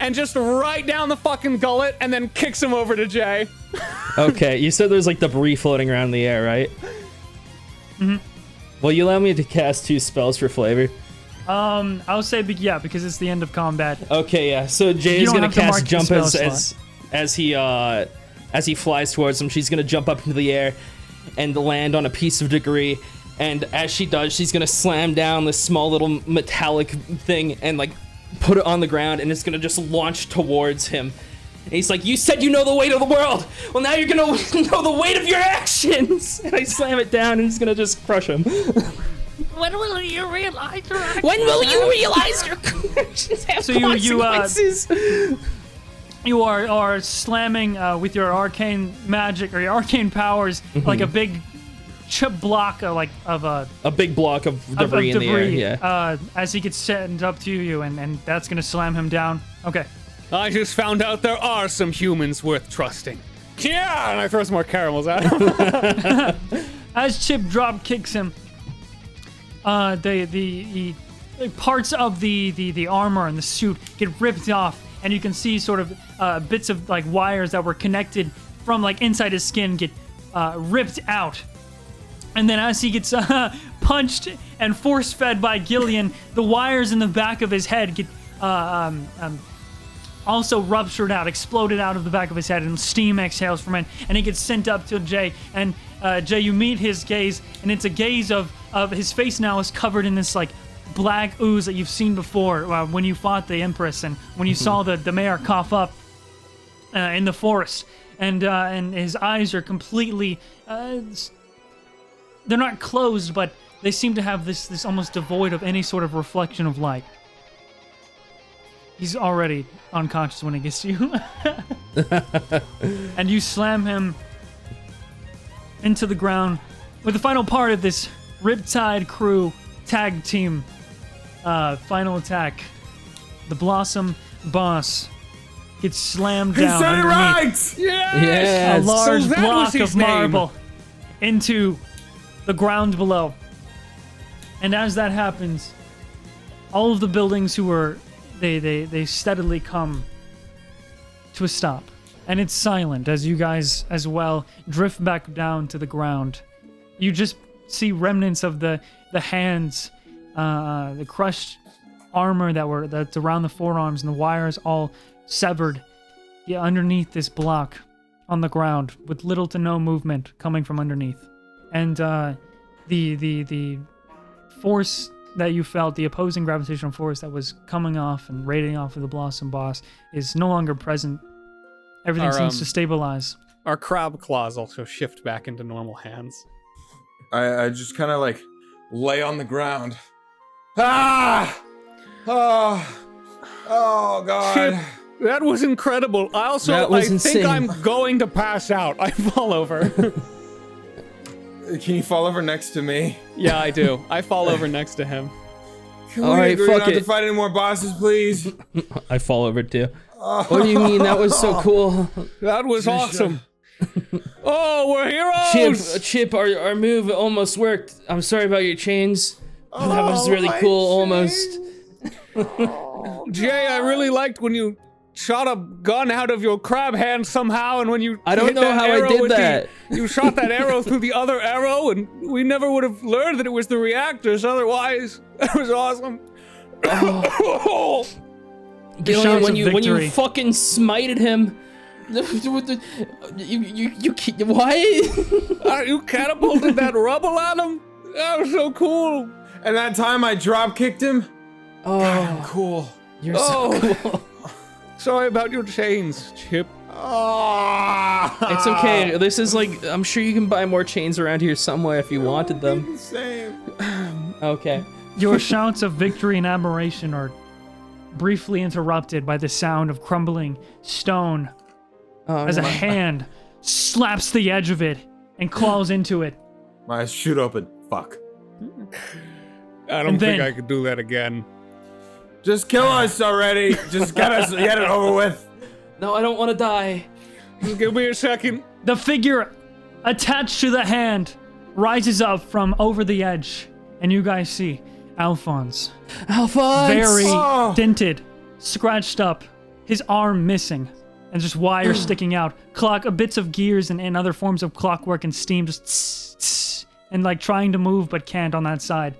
and just right down the fucking gullet, and then kicks him over to Jay. Okay, you said there's like debris floating around in the air, right? Mm-hmm. Will you allow me to cast 2 spells for flavor? I'll say yeah, because it's the end of combat. Okay, yeah. So Jay You is don't gonna have to cast mark the jump spell as he flies towards him. She's gonna jump up into the air and land on a piece of debris. And as she does, she's gonna slam down this small little metallic thing and like put it on the ground, and it's gonna just launch towards him. And he's like, "You said you know the weight of the world. Well, now you're gonna know the weight of your actions." And I slam it down, and he's gonna just crush him. When will you realize your actions? When will you realize your actions have So you consequences? You are slamming with your arcane magic or your arcane powers like a big chip block of A big block of debris in the air. Yeah. as he gets sent up to you, and that's gonna slam him down. Okay. I just found out there are some humans worth trusting. Yeah, and I throw some more caramels at him. As Chip drop kicks him, the parts of the armor and the suit get ripped off, and you can see sort of bits of like wires that were connected from like inside his skin get ripped out. And then as he gets punched and force-fed by Gillion, the wires in the back of his head get also ruptured out, exploded out of the back of his head, and steam exhales from it, and he gets sent up to Jay. And Jay, you meet his gaze, and it's a gaze of his face now is covered in this like black ooze that you've seen before when you fought the Empress and when you saw the mayor cough up in the forest. And his eyes are completely... they're not closed, but they seem to have this almost devoid of any sort of reflection of light. He's already unconscious when he gets to you. And you slam him into the ground with the final part of this Riptide crew tag team final attack. The Blossom boss gets slammed down He said it underneath right! Yes. a large So that block was his of marble into the ground below. And as that happens, all of the buildings they steadily come to a stop. And it's silent as you guys as well drift back down to the ground. You just see remnants of the hands, the crushed armor that's around the forearms, and the wires all severed underneath this block on the ground with little to no movement coming from underneath. And the force that you felt, the opposing gravitational force that was coming off and radiating off of the Blossom boss, is no longer present. Everything seems to stabilize. Our crab claws also shift back into normal hands. I just kind of like lay on the ground. Ah! Oh God. Chip, that was incredible. I insane. think I'm going to pass out. I fall over. Can you fall over next to me? Yeah, I do. I fall over next to him. Can All we right, agree fuck not to it. fight any more bosses, please? I fall over too. What do you mean? That was so cool. That was awesome. Oh, we're heroes! Chip, our move almost worked. I'm sorry about your chains. That was really cool, almost. Jay, I really liked when you shot a gun out of your crab hand somehow, and when you I don't hit know that how I arrow did with that. you shot that arrow through the other arrow, and we never would have learned that it was the reactors otherwise. That was awesome. Gillion, shouts when of you victory. fucking smited him, what? You catapulted that rubble at him? That was so cool. And that time I drop kicked him. Oh, Cool. you're so cool. Sorry about your chains, Chip. It's okay. This is like, I'm sure you can buy more chains around here somewhere if you wanted them. Same. Okay. Your shouts of victory and admiration are briefly interrupted by the sound of crumbling stone as a hand slaps the edge of it and claws into it. My eyes shoot open. Fuck. I don't And think then- I could do that again. Just kill us already. Just get it over with. No, I don't want to die. Just give me a second. The figure attached to the hand rises up from over the edge, and you guys see Alphonse. Alphonse! Very dented, scratched up, his arm missing, and just wires sticking out. Bits of gears and other forms of clockwork and steam just tss, tss, and like trying to move but can't on that side.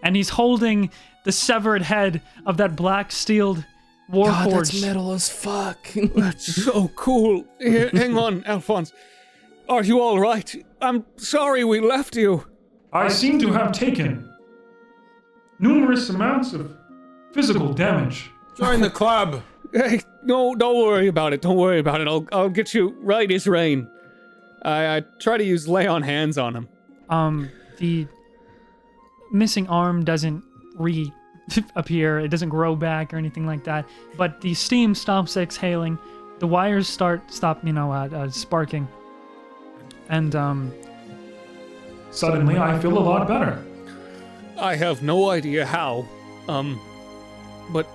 And he's holding the severed head of that black steeled God, warforged. that's metal as fuck. That's so cool. Here, hang on, Alphonse. Are you all right? I'm sorry we left you. I seem to have taken numerous amounts of physical damage. Join the club. Hey, no, don't worry about it. Don't worry about it. I'll get you right as rain. I try to use lay on hands on him. The missing arm doesn't reappear. It doesn't grow back or anything like that. But the steam stops exhaling. The wires stop, sparking. And Suddenly, I feel a lot better. I have no idea how. But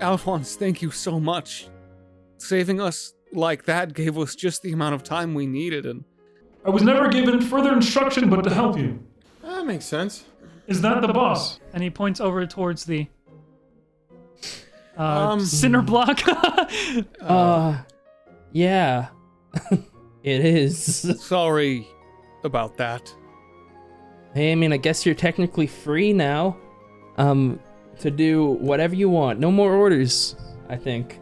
Alphonse, thank you so much. Saving us like that gave us just the amount of time we needed, and I was never given further instruction but to help you. That makes sense. Is that the boss? And he points over towards the cinder block. Yeah. It is. Sorry about that. Hey, I mean, I guess you're technically free now. To do whatever you want. No more orders, I think.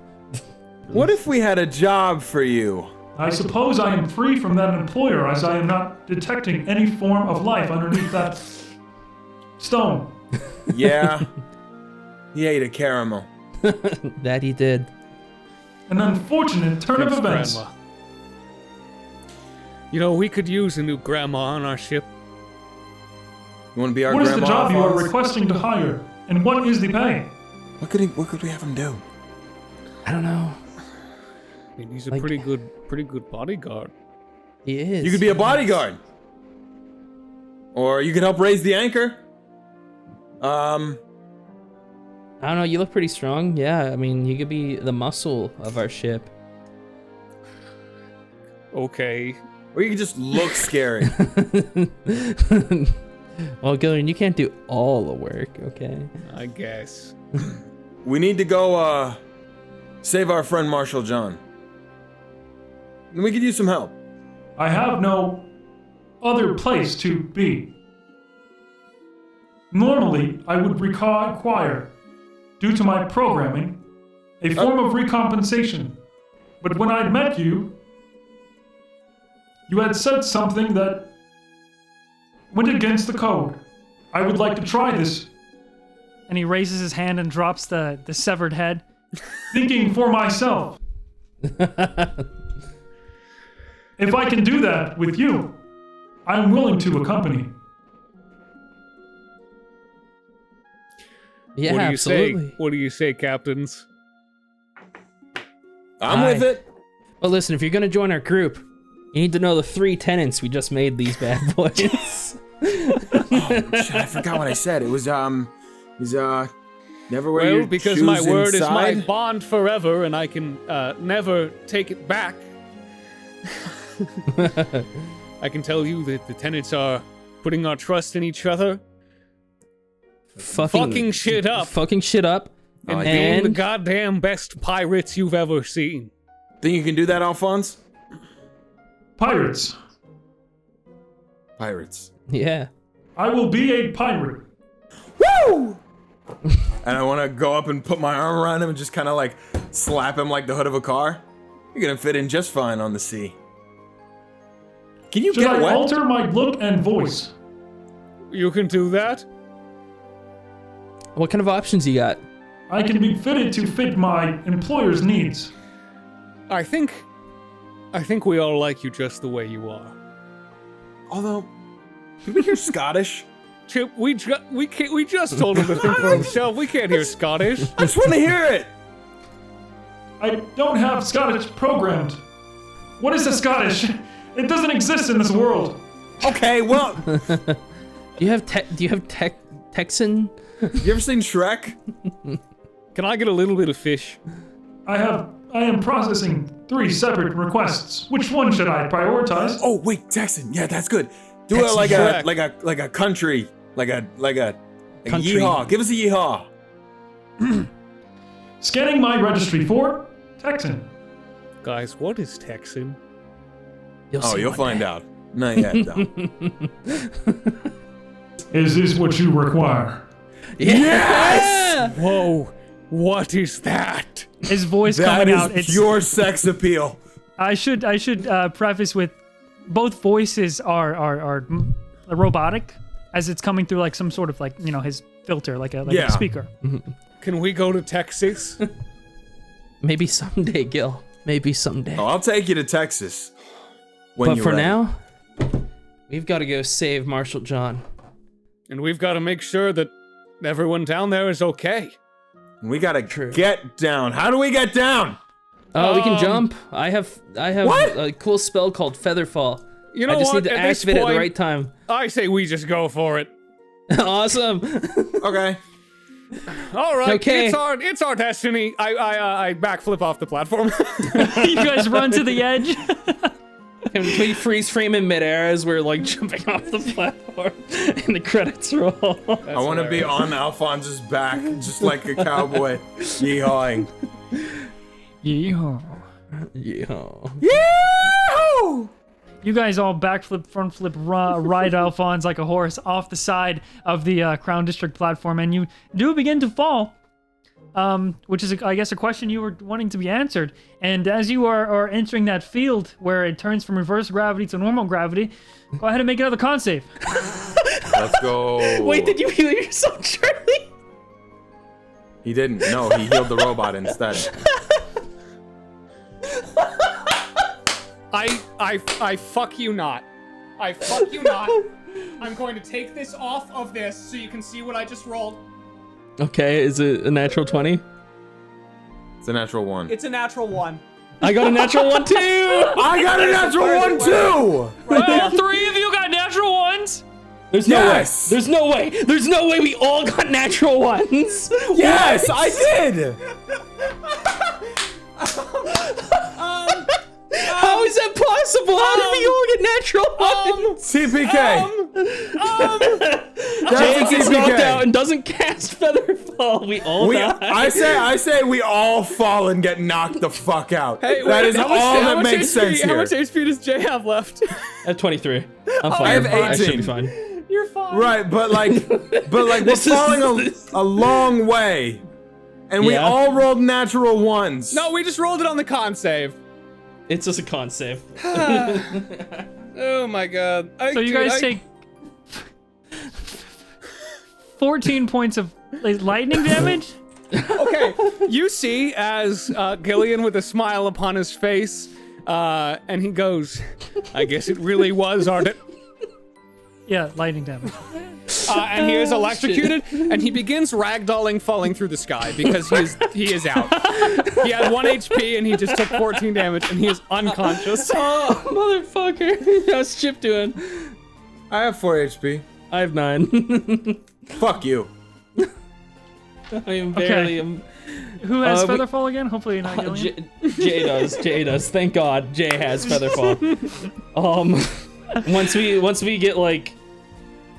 What if we had a job for you? I suppose I am free from that employer, as I am not detecting any form of life underneath that stone. Yeah. He ate a caramel. That he did. An unfortunate turn of Thanks, events. Grandma. You know, we could use a new grandma on our ship. You want to be our What is the grandma? job you are Alphonse? requesting to hire? And what is the pay? What could we have him do? I don't know. I mean, he's a Like- pretty good bodyguard. He is. You could be a bodyguard. Or you could help raise the anchor. I don't know, you look pretty strong. Yeah, I mean, you could be the muscle of our ship. Okay. Or you could just look scary. Well, Gillion, you can't do all the work, okay? I guess. We need to go, save our friend Marshal John. And we could use some help. I have no other place to be. Normally, I would require, due to my programming, a form of recompensation. But when I met you, you had said something that went against the code. I would like to try this. And he raises his hand and drops the severed head. Thinking for myself. If I can do that with you, I'm willing to accompany. Yeah, what do you absolutely. say? What do you say, captains? I'm with it. Well, listen, if you're gonna join our group, you need to know the 3 tenants we just made these bad boys. Shit, I forgot what I said. It was, never wear your Well, because shoes my word is my inside. bond forever, and I can never take it back. I can tell you that the tenants are putting our trust in each other, fucking shit up, and and being the goddamn best pirates you've ever seen. Think you can do that, Alphonse? Pirates. Pirates. yeah. I will be a pirate. Woo! And I want to go up and put my arm around him and just kind of like slap him like the hood of a car. You're gonna fit in just fine on the sea. Can you Should get I wet? alter my look and voice? You can do that? What kind of options you got? I can be fitted to fit my employer's needs. I think we all like you just the way you are. Although, did we hear Scottish? Chip, we just told him to think for himself. We can't hear Scottish. I just want to hear it. I don't have Scottish programmed. What is a Scottish? It doesn't exist in this world. Okay, well, Do you have Texan? you ever seen Shrek? Can I get a little bit of fish? I am processing 3 separate requests. Which one should I prioritize? Oh wait, Texan. Yeah, that's good. Do Texan it like Shrek. a country, like a Country. yeehaw. Give us a yeehaw. Scanning my registry for Texan. Guys, what is Texan? You'll find out. Not yet, though. Is this what you require? Yes! Whoa, what is that? His voice That coming is out. It's pure sex appeal. I should preface with both voices are robotic, as it's coming through like some sort of like his filter, like Yeah. a speaker. Can we go to Texas? Maybe someday, Gil. Maybe someday. Oh, I'll take you to Texas. When But you're for ready. now, we've got to go save Marshal John. And we've got to make sure that everyone down there is okay. we gotta get down. How do we get down? Oh, we can jump. I have What? a cool spell called Featherfall. You know I just what? need to At this activate it at the point, right time. I say we just go for it. Awesome. Okay. All right, Okay. it's our destiny. I backflip off the platform. You guys run to the edge. Can we freeze frame in midair as we're like jumping off the platform and the credits roll? I want to be on Alphonse's back, just like a cowboy, yeehawing. Yeehaw. Yeah. Yee-hoo! You guys all backflip, front flip, ride Alphonse like a horse off the side of the Crown District platform, and you do begin to fall. Which is, I guess, a question you were wanting to be answered. And as you are entering that field where it turns from reverse gravity to normal gravity, go ahead and make another con save. Let's go. Wait, did you heal yourself, Charlie? He didn't. No, he healed the robot instead. I fuck you not. I fuck you not. I'm going to take this off of this so you can see what I just rolled. Okay, is it a natural 20? It's a natural 1. It's a natural 1. I got a natural 1 too! I got a natural 1 too! All three of you got natural ones. There's no Yes! way. There's no way. There's no way we all got natural ones. Yes, What? I did! How is that possible? How did we all get natural ones? TPK! Jay That's a gets knocked out TPK! and doesn't cast Featherfall. We all die. I say we all fall and get knocked the fuck out. That is all that makes sense How here. much HP does Jay have left? I have 23. I'm fine. I have I should 18. be fine. You're fine. Right, but we're This is- falling a long way. And we Yeah. all rolled natural 1s. No, we just rolled it on the con save. It's just a con save. Oh my god. So you guys take 14 points of lightning damage. Okay, you see as Gillion with a smile upon his face, and he goes, I guess it really was, Ardent. Yeah, lightning damage. And he is electrocuted, and he begins ragdolling, falling through the sky because he is out. He had 1 HP, and he just took 14 damage, and he is unconscious. Oh, motherfucker. How's Chip doing? I have 4 HP. I have 9. Fuck you. I am barely. Who has we- Featherfall again? Hopefully not Gillian. Jay does. Jay does. Thank God, Jay has Featherfall. Once we get like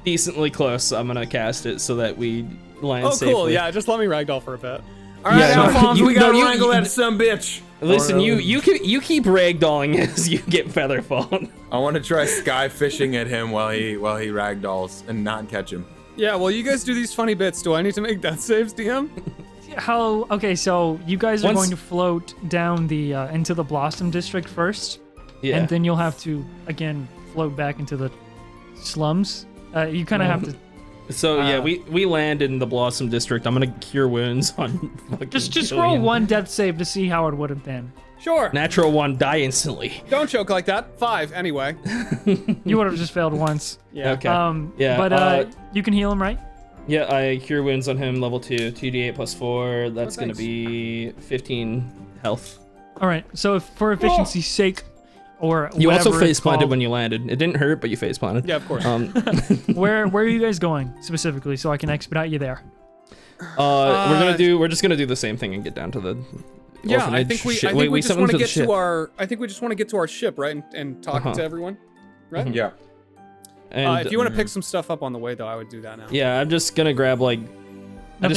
decently close, I'm gonna cast it so that we land Oh, safely. cool. Yeah, just let me ragdoll for a bit. Alright, Yeah, no, Alphonse, we gotta you- wrangle that son bitch. Listen, you keep ragdolling as you get Featherfall. I want to try sky fishing at him while he ragdolls and not catch him. Yeah, well, you guys do these funny bits. Do I need to make death saves, DM? Okay, so you guys are Once- going to float down the into the Blossom District first, Yeah. and then you'll have to again float back into the slums. You kind of have to So yeah, we land in the Blossom District. I'm gonna cure wounds on fucking just roll Gillion. one death save to see how it would have been. Sure. Natural 1, die instantly. Don't choke like that. 5, anyway. You would have just failed once. Yeah. Okay. Yeah, but you can heal him, right? Yeah, I cure wounds on him, level 2, 2d8 plus 4. That's gonna thanks. be 15 health. All right. So if, for efficiency's sake, or You also whatever it's face planted called, when you landed. It didn't hurt, but you face planted. Yeah, of course. where are you guys going specifically, so I can expedite you there? We're just gonna do the same thing and get down to the. Yeah, I orphanage think we shit. I think we just sent want them to the get ship. to our I think we just want to get to our ship, right? And talk Uh-huh. to everyone. Right? Yeah. And, If you want to pick some stuff up on the way though, I would do that now. yeah, I'm just gonna grab I Nothing's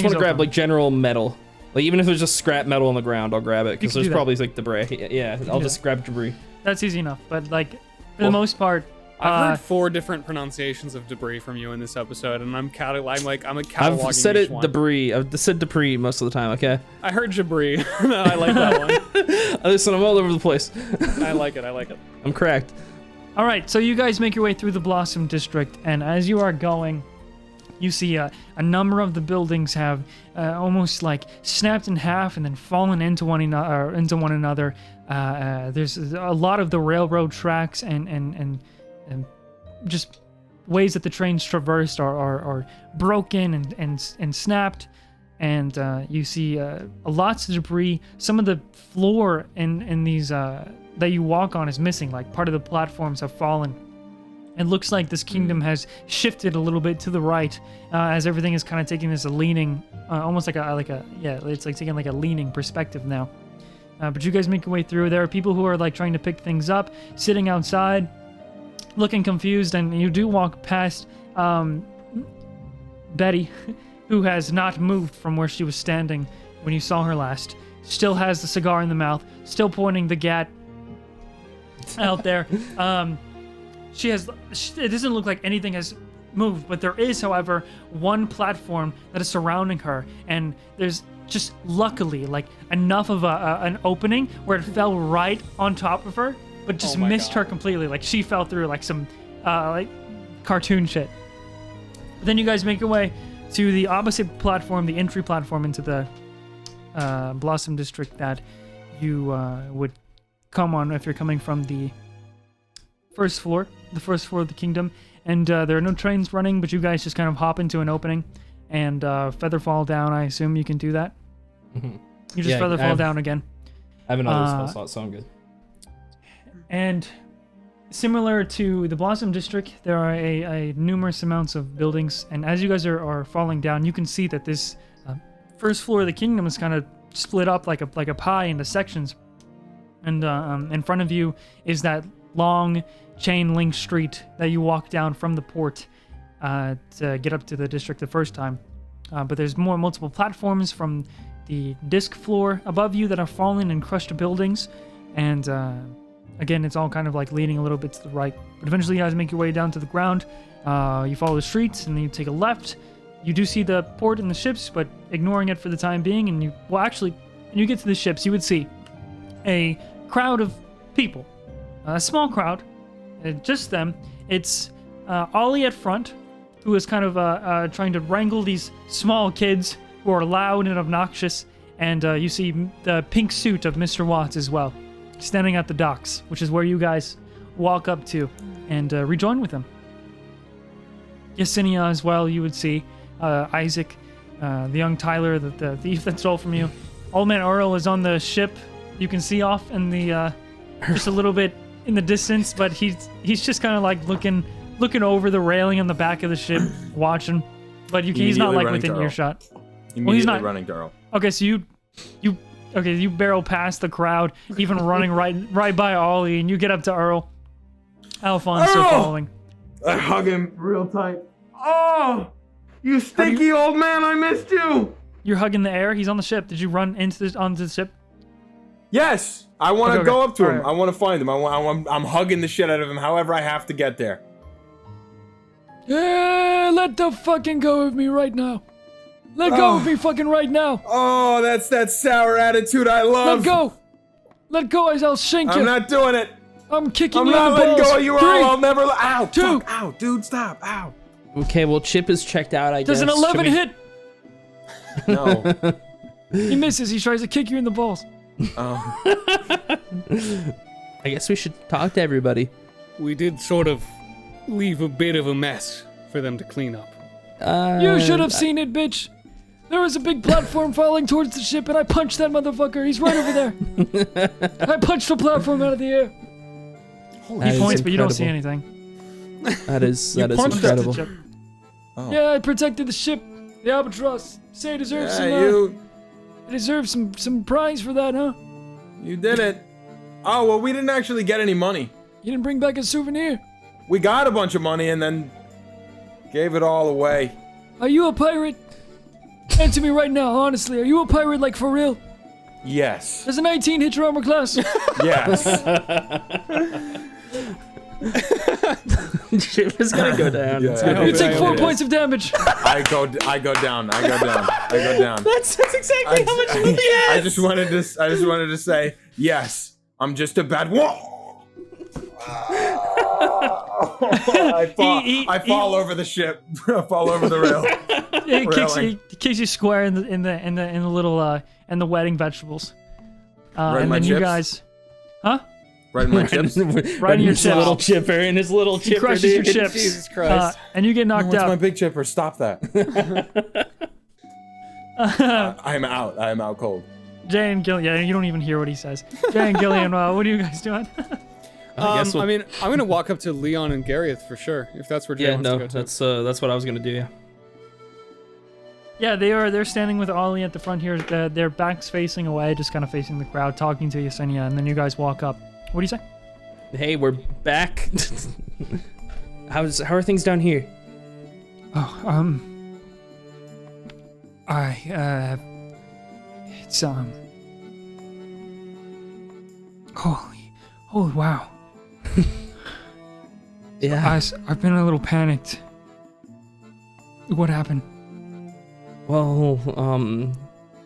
just want to grab open. general metal. Like even if there's just scrap metal on the ground, I'll grab it You because can there's do that. probably debris. Yeah, I'll do just grab debris. That's easy enough. But like, for the most part, I've heard 4 different pronunciations of debris from you in this episode, and I'm cataloging I've said each it one. debris. I've said debris most of the time. Okay. I heard jabri. I like that one. Listen, I'm all over the place. I like it. I'm cracked. all right. So you guys make your way through the Blossom District, and as you are going, you see a number of the buildings have almost like snapped in half and then fallen into one another. There's a lot of the railroad tracks and just ways that the trains traversed are broken and snapped. And you see lots of debris. Some of the floor in these that you walk on is missing. Like part of the platforms have fallen. It looks like this kingdom has shifted a little bit to the right as everything is kind of taking this leaning, almost it's like taking like a leaning perspective now. But you guys make your way through. There are people who are like trying to pick things up, sitting outside, looking confused, and you do walk past Betty, who has not moved from where she was standing when you saw her last. Still has the cigar in the mouth, still pointing the gat out there. It doesn't look like anything has moved, but there is, however, one platform that is surrounding her, and there's just luckily like enough of an opening where it fell right on top of her, but just missed her completely. Like she fell through like some like cartoon shit. But then you guys make your way to the opposite platform, the entry platform into the Blossom District that you would come on if you're coming from the first floor of the kingdom. And there are no trains running, but you guys just kind of hop into an opening and feather fall down. I assume you can do that. Mm-hmm. You just feather fall down again. I have another spell slot, so I'm good. And similar to the Blossom District, there are a numerous amounts of buildings. And as you guys are falling down, you can see that this first floor of the kingdom is kind of split up like a pie into sections. And in front of you is that long chain link street that you walk down from the port to get up to the district the first time. But there's multiple platforms from the disc floor above you that are fallen and crushed buildings. And again, it's all kind of like leaning a little bit to the right. But eventually you guys make your way down to the ground. You follow the streets and then you take a left. You do see the port and the ships, but ignoring it for the time being. And when you get to the ships, you would see a crowd of people. A small crowd. Just them. It's Ollie at front, who is kind of trying to wrangle these small kids who are loud and obnoxious. And you see the pink suit of Mr. Watts as well, standing at the docks, which is where you guys walk up to and rejoin with him. Yesenia as well, you would see. Isaac, the young Tyler, the thief that stole from you. Old Man Earl is on the ship. You can see off in the just a little bit in the distance, but he's just kind of like looking over the railing on the back of the ship, watching. But he's not like within earshot. He's not running to Earl. Okay, so you barrel past the crowd, even running right by Ollie, and you get up to Earl. Alfonso following. I hug him real tight. Oh, you stinky old man! I missed you. You're hugging the air. He's on the ship. Did you run onto the ship? Yes, I want to go up to him. Right. I want to find him. I'm hugging the shit out of him. However, I have to get there. Yeah, let the fucking go of me right now. Let go of me fucking right now. Oh, that's that sour attitude I love. Let go. Let go, I'll shank you. I'm not doing it. I'm kicking I'm you not in the letting balls. go of you, Earl. I'll never. Ow, 2. Fuck. Ow, dude, stop. Ow. Okay, well, Chip is checked out, I guess. Does an 11 hit? No. He misses. He tries to kick you in the balls. Oh. I guess we should talk to everybody. We did sort of leave a bit of a mess for them to clean up. You should have seen it, bitch. There was a big platform falling towards the ship, and I punched that motherfucker. He's right over there. I punched the platform out of the air. He points, but you don't see anything. That is punched incredible. The ship. Oh. Yeah, I protected the ship, the albatross. Say it deserves it deserves some prize for that, huh? You did it. Oh, well, we didn't actually get any money. You didn't bring back a souvenir. We got a bunch of money and then gave it all away. Are you a pirate? Answer me right now, honestly. Are you a pirate, like, for real? Yes. Does a 19 hit your armor class? Yes. Chip is gonna go down. Yeah, It's I gonna hope You be take it 4 is. points of damage. I go down. That's exactly how much money he I has. just wanted to say yes. I'm just a bad whoa. I fall over the ship. I fall over the rail. He kicks you square in the little in the wedding vegetables. Right in And my then you chips? guys, huh? Right in my chips. Right in your his chip. little chipper and his little He chipper. crushes your dude. chips. Jesus Christ. And you get knocked What's out. my big chipper? Stop that. I'm out. I am out cold. Jay and Gillian. Yeah, you don't even hear what he says. Jay and Gillian, what are you guys doing? guess we'll- I mean, I'm gonna walk up to Leon and Gareth for sure, if that's where Jay Yeah, wants no, to go to. that's what I was gonna do. Yeah. Yeah, they're standing with Ollie at the front here. Their backs facing away, just kind of facing the crowd, talking to Yesenia, and then you guys walk up. What do you say? Hey, we're back. How are things down here? Oh, it's, holy wow. Yeah. I've been a little panicked. What happened? Well,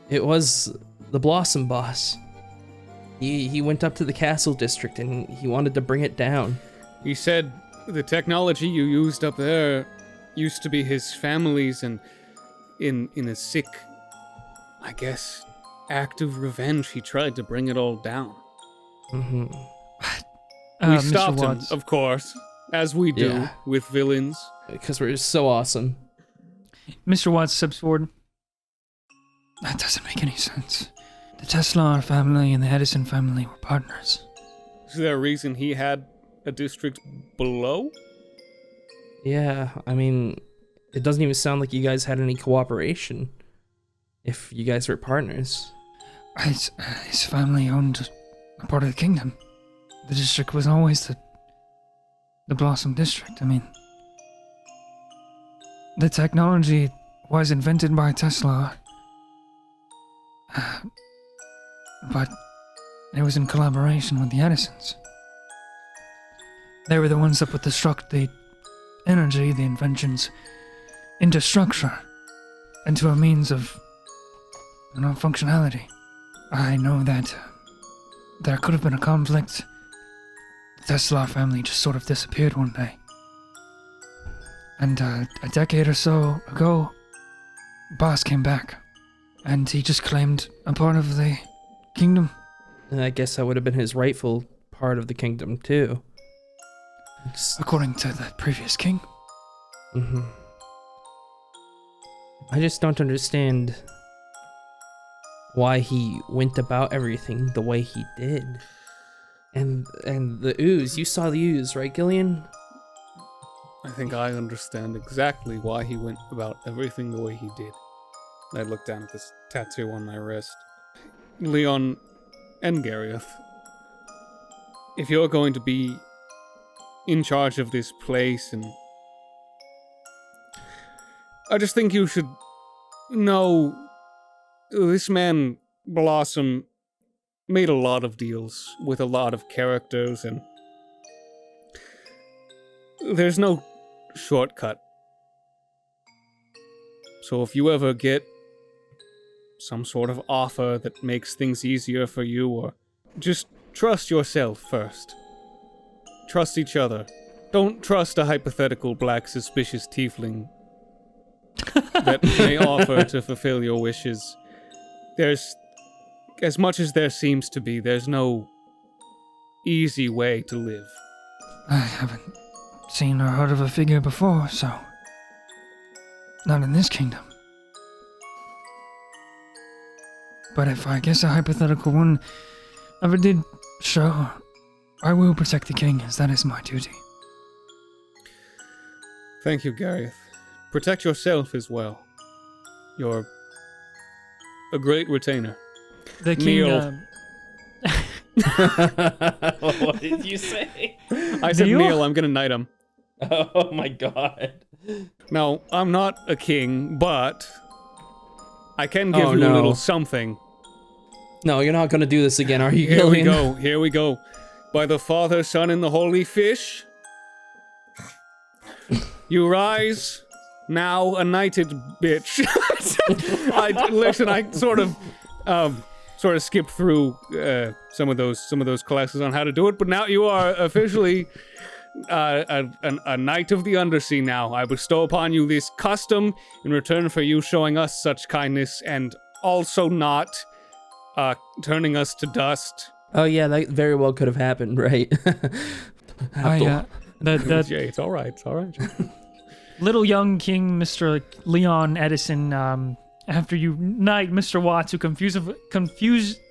it was the Blossom Boss. He went up to the castle district and he wanted to bring it down. He said the technology you used up there used to be his family's, and in a sick, I guess, act of revenge, he tried to bring it all down. Mm-hmm. We Mr. stopped him, Watts. of course, as we do Yeah. with villains. Because we're so awesome. Mr. Watts steps forward. That doesn't make any sense. The Tesla family and the Edison family were partners. Is there a reason he had a district below? Yeah, I mean, it doesn't even sound like you guys had any cooperation. If you guys were partners. His family owned a part of the kingdom. The district was always the Blossom District. I mean, the technology was invented by Tesla, but it was in collaboration with the Edisons. They were the ones that put the energy, the inventions, into structure, into a means of, functionality. I know that there could have been a conflict. The Tesla family just sort of disappeared one day. And a decade or so ago, Boss came back, and he just claimed a part of the kingdom. And I guess that would have been his rightful part of the kingdom, too. According to the previous king. Mm-hmm. I just don't understand why he went about everything the way he did. And the ooze, you saw the ooze, right, Gillion? I think I understand exactly why he went about everything the way he did. I look down at this tattoo on my wrist. Leon and Gareth, if you're going to be in charge of this place, and I just think you should know this man, Blossom, made a lot of deals with a lot of characters, and there's no shortcut. So if you ever get some sort of offer that makes things easier for you, or just trust yourself first. Trust each other. Don't trust a hypothetical black suspicious tiefling that may offer to fulfill your wishes. There's, as much as there seems to be, there's no easy way to live. I haven't seen or heard of a figure before, so... not in this kingdom. But if I guess a hypothetical one ever did show, I will protect the king, as that is my duty. Thank you, Gareth. Protect yourself as well. You're a great retainer. The king. Neil. What did you say? I said Neil? Neil, I'm gonna knight him. Oh my god. No, I'm not a king, but I can give Oh, you a no. little something. No, you're not gonna do this again, are you, Here we Gillian? go, here we go. By the Father, Son, and the Holy Fish, you rise, now a knighted bitch. I sort of skipped through some of those classes on how to do it, but now you are officially a knight of the undersea now. I bestow upon you this custom in return for you showing us such kindness and also not turning us to dust. Oh yeah, that very well could have happened, right? That Jay, it's all right, Jay. little young king, Mr. Leon Edison, after you knight Mr. Watts, who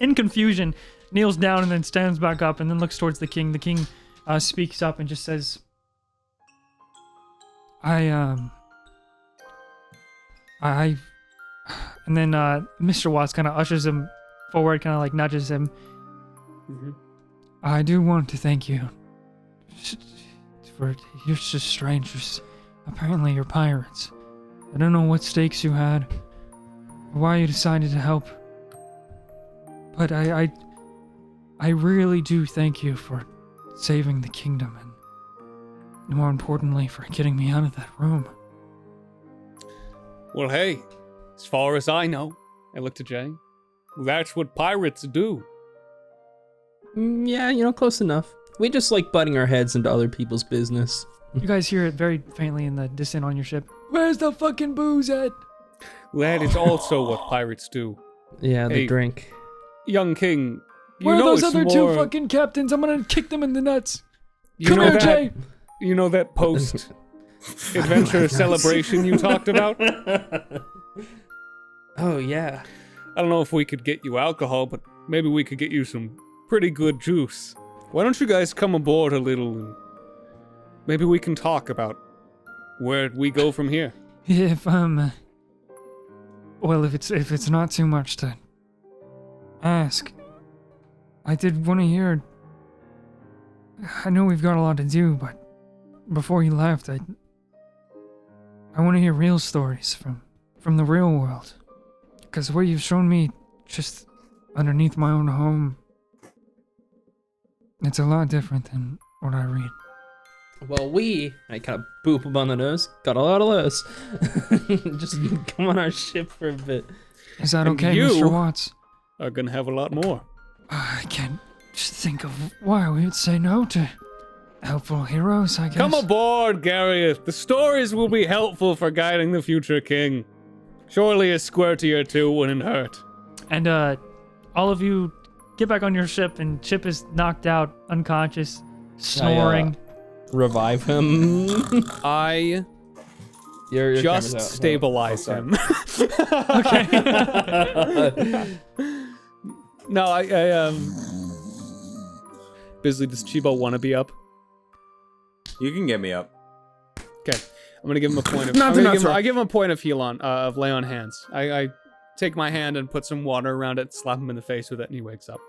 in confusion, kneels down and then stands back up and then looks towards the king. The king speaks up and just says, I And then Mr. Watts kind of ushers him forward, kind of like nudges him. Mhm. I do want to thank you for you're just strangers. Apparently you're pirates. I don't know what stakes you had, or why you decided to help. But I really do thank you for saving the kingdom and more importantly for getting me out of that room. Well, hey, as far as I know, I look to Jay. That's what pirates do. Yeah, close enough. We just like butting our heads into other people's business. You guys hear it very faintly in the distance on your ship. Where's the fucking booze at? That is also what pirates do. Yeah, they Hey, drink. Young king, you Where are know those it's other more, two fucking captains? I'm gonna kick them in the nuts. you Come know here, that, Jay. You know that post adventure celebration you talked about? Oh, yeah. I don't know if we could get you alcohol, but maybe we could get you some pretty good juice. Why don't you guys come aboard a little and maybe we can talk about where we go from here? If if it's not too much to ask, I did want to hear. I know we've got a lot to do, but before you left, I want to hear real stories from the real world, because what you've shown me just underneath my own home, it's a lot different than what I read. Well, I kind of boop him on the nose, got a lot of those. Just come on our ship for a bit. Is that And okay, you- Mr. Watts? Are gonna have a lot more. I can't just think of why we would say no to helpful heroes, I guess. Come aboard, Gareth. The stories will be helpful for guiding the future king. Surely a squirty or two wouldn't hurt. And all of you get back on your ship, and Chip is knocked out, unconscious, snoring. Revive him. I Your just camera's out. stabilize him. Okay. No, I Bizly, does Chibo want to be up? You can get me up. Okay, I'm gonna give him a point of. Nothing, I give him a point of heal on, of lay on hands. I take my hand and put some water around it, slap him in the face with it, and he wakes up.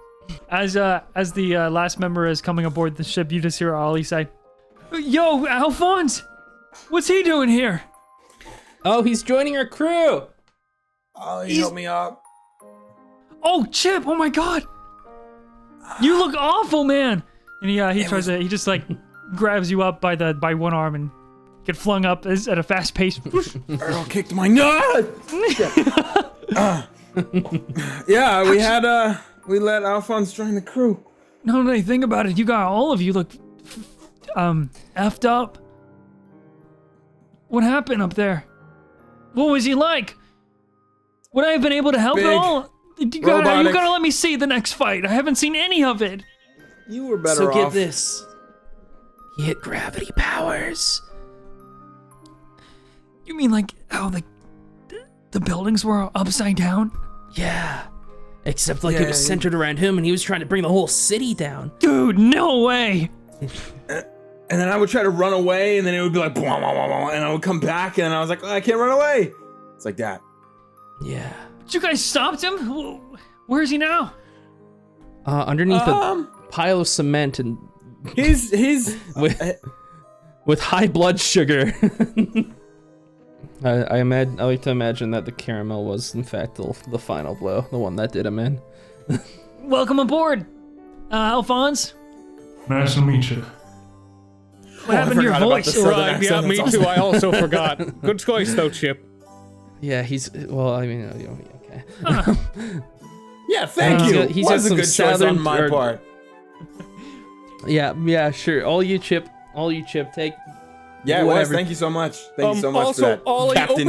As the last member is coming aboard the ship, you just hear Ollie say, "Yo, Alphonse, what's he doing here?" Oh, he's joining our crew. Oh, you help me up. Oh, Chip! Oh my God! You look awful, man. And he just like grabs you up by one arm and get flung up at a fast pace. Earl kicked my nut. Yeah, we let Alphonse join the crew. No, think about it. You got all of you look effed up. What happened up there? What was he like? Would I have been able to help Big, at all? You robotic. gotta let me see the next fight. I haven't seen any of it. You were better So off. get this. He had gravity powers. You mean like how the buildings were upside down? Yeah. Except like it was centered around him and he was trying to bring the whole city down. Dude, no way. And then I would try to run away, and then it would be like, blah, blah, blah, blah, and I would come back, and I was like, oh, I can't run away. It's like that. Yeah. But you guys stopped him? Where is he now? Underneath a pile of cement and He's with high blood sugar. I like to imagine that the caramel was in fact the final blow, the one that did him in. Welcome aboard, Alphonse. Nice to meet you. What happened to your forgot about voice? the southern Right, accent, yeah, me that's too. I also forgot. Good choice, though, Chip. Yeah, okay. yeah, thank you. He's was got a good some choice on my southern- part. Yeah, sure. All you Chip, take. Yeah, it was. whatever. Thank you so much. Thank you so much also, for that, Ollie, Captain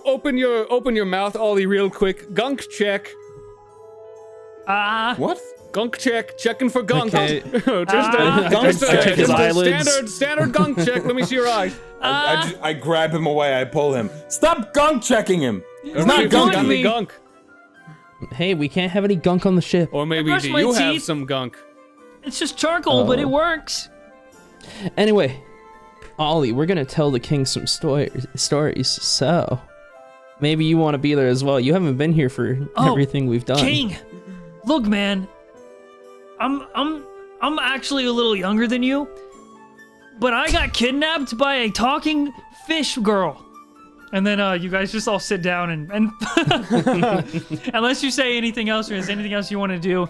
open Jay. your mouth, Ollie, real quick. Gunk check. What? Gunk check. Checking for gunk. Okay. Just I check his eyelids. Standard gunk check. Let me see your eyes. I grab him away. I pull him. Stop gunk checking him. He's Or not maybe you got gunking me gunk. Hey, we can't have any gunk on the ship. Or maybe brush do my you have teeth. some gunk? It's just charcoal, but it works. Anyway, Ollie, we're gonna tell the king some stories. So, maybe you want to be there as well. You haven't been here for everything we've done. King, look, man. I'm actually a little younger than you, but I got kidnapped by a talking fish girl. And then you guys just all sit down and unless you say anything else or is anything else you want to do,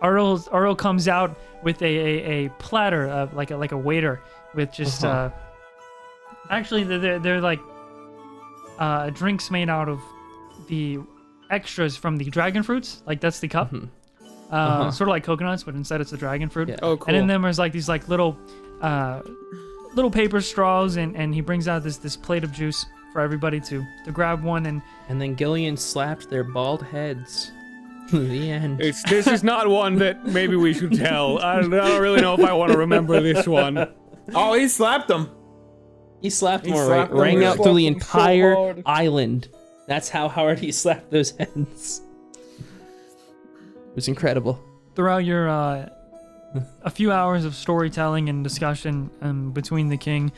Earl comes out with a platter of like a waiter with just actually they're like drinks made out of the extras from the dragon fruits. Like that's the cup. Sort of like coconuts, but instead it's a dragon fruit. Yeah. Oh, cool. And in them there's like these like little paper straws, and he brings out this plate of juice for everybody to grab one. And then Gillion slapped their bald heads. The end. This is not one that maybe we should tell. I don't really know if I want to remember this one. Oh, he slapped him. He slapped He more, slapped them. rang He out slapped through the them so entire hard. island. That's how hard he slapped those heads. It was incredible. Throughout your a few hours of storytelling and discussion between the king,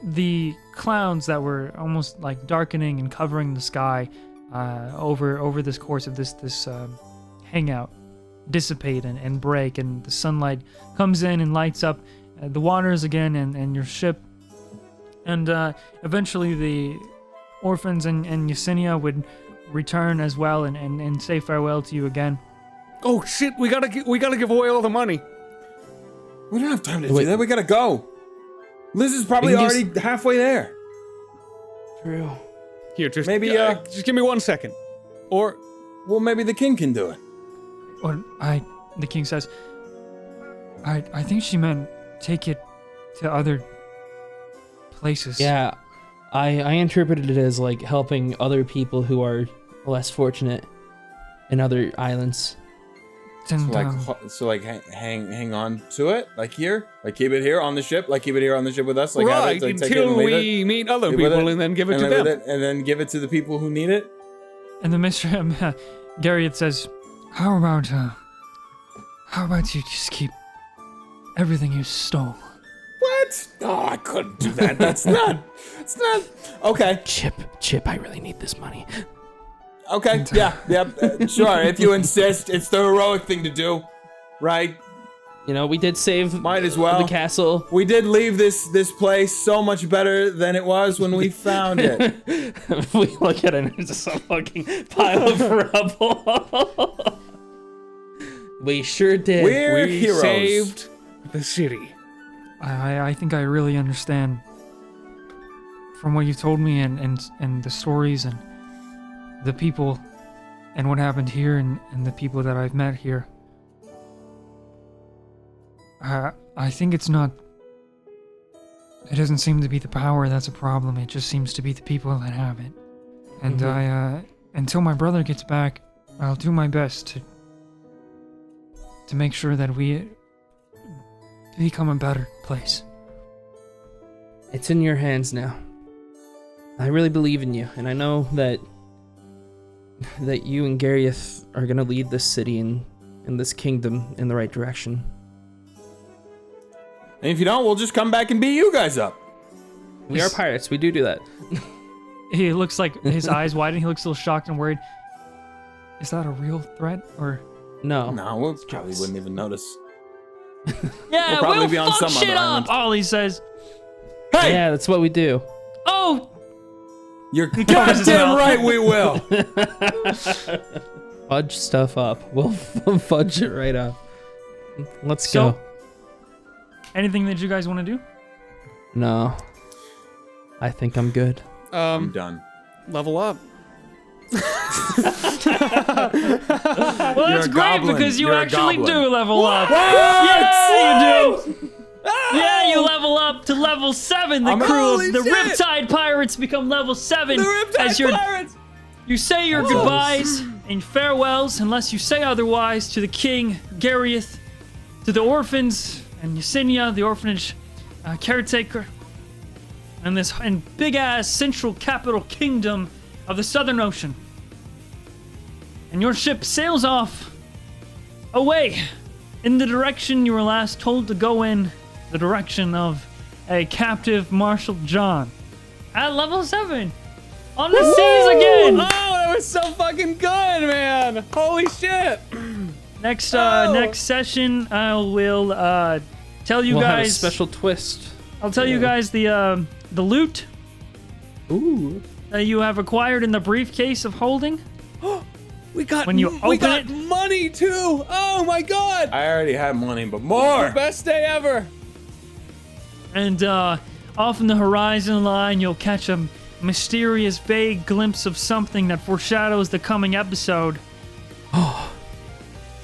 the clouds that were almost like darkening and covering the sky over this course of this hangout dissipate and break, and the sunlight comes in and lights up the waters again and your ship, and eventually the orphans and Yesenia would return as well and say farewell to you again. Oh shit! We gotta give away all the money. We don't have time to do that. We gotta go. Liz is probably already halfway there. True. Here, just Maybe, just give me 1 second. Or Well, maybe the king can do it. Or the king says, I think she meant take it to other places. Yeah, I interpreted it as like helping other people who are less fortunate in other islands. And, So like hang on to it, like here, like keep it here on the ship, like keep it here on the ship with us, like have right it, like, take it until and leave we it, meet other leave with people it, and then give it and to leave them. with it, and then give it to the people who need it. and the Mr. Garriott says, how about you just keep everything you stole? What? Oh, I couldn't do that. It's not. Okay. Chip, I really need this money. Okay. Yeah. Sure. If you insist, it's the heroic thing to do, right? You know, we did save Might as well. the castle. We did leave this place so much better than it was when we found it. We look at it and it's just a fucking pile of rubble. We sure did. We're We heroes. saved the city. I think I really understand from what you told me and the stories and the people and what happened here and the people that I've met here. I think it doesn't seem to be the power that's a problem. It just seems to be the people that have it. And until my brother gets back, I'll do my best to make sure that we become a better place. It's in your hands now. I really believe in you, and I know that you and Garriott are gonna lead this city and this kingdom in the right direction. And if you don't, we'll just come back and beat you guys up. We are pirates. We do that. He looks like his eyes widen. He looks a little shocked and worried. Is that a real threat or? No. No, we probably wouldn't even notice. Yeah, probably we'll be on fuck some shit other up. island. Ollie says. Hey, Yeah, that's what we do. Oh, you're covers his goddamn mouth. right we will. Fudge stuff up. We'll fudge it right up. Let's So- go. anything that you guys want to do? No. I think I'm good. I'm done. Level up. Well, that's a great goblin. because you You're a actually goblin. do level up. What? Yeah, you do. Yeah, you level up to level 7. The crew Holy of the shit. Riptide Pirates become level 7 The Riptide as your Pirates! you say your goodbyes and farewells, unless you say otherwise, to the king, Garriott, to the orphans, and Yesenia, the orphanage caretaker, and this big-ass central capital kingdom of the Southern Ocean. And your ship sails off away in the direction you were last told to go in, the direction of a captive Marshal John. at level 7 on the seas again. Oh, that was so fucking good, man. Holy shit. Next session, I will tell you We'll have a guys. special twist. I'll tell you guys the loot Ooh. that you have acquired in the briefcase of holding. We got When you we open got it- money too. Oh my god. I already had money, but more. Best day ever. And off in the horizon line, you'll catch a mysterious, vague glimpse of something that foreshadows the coming episode.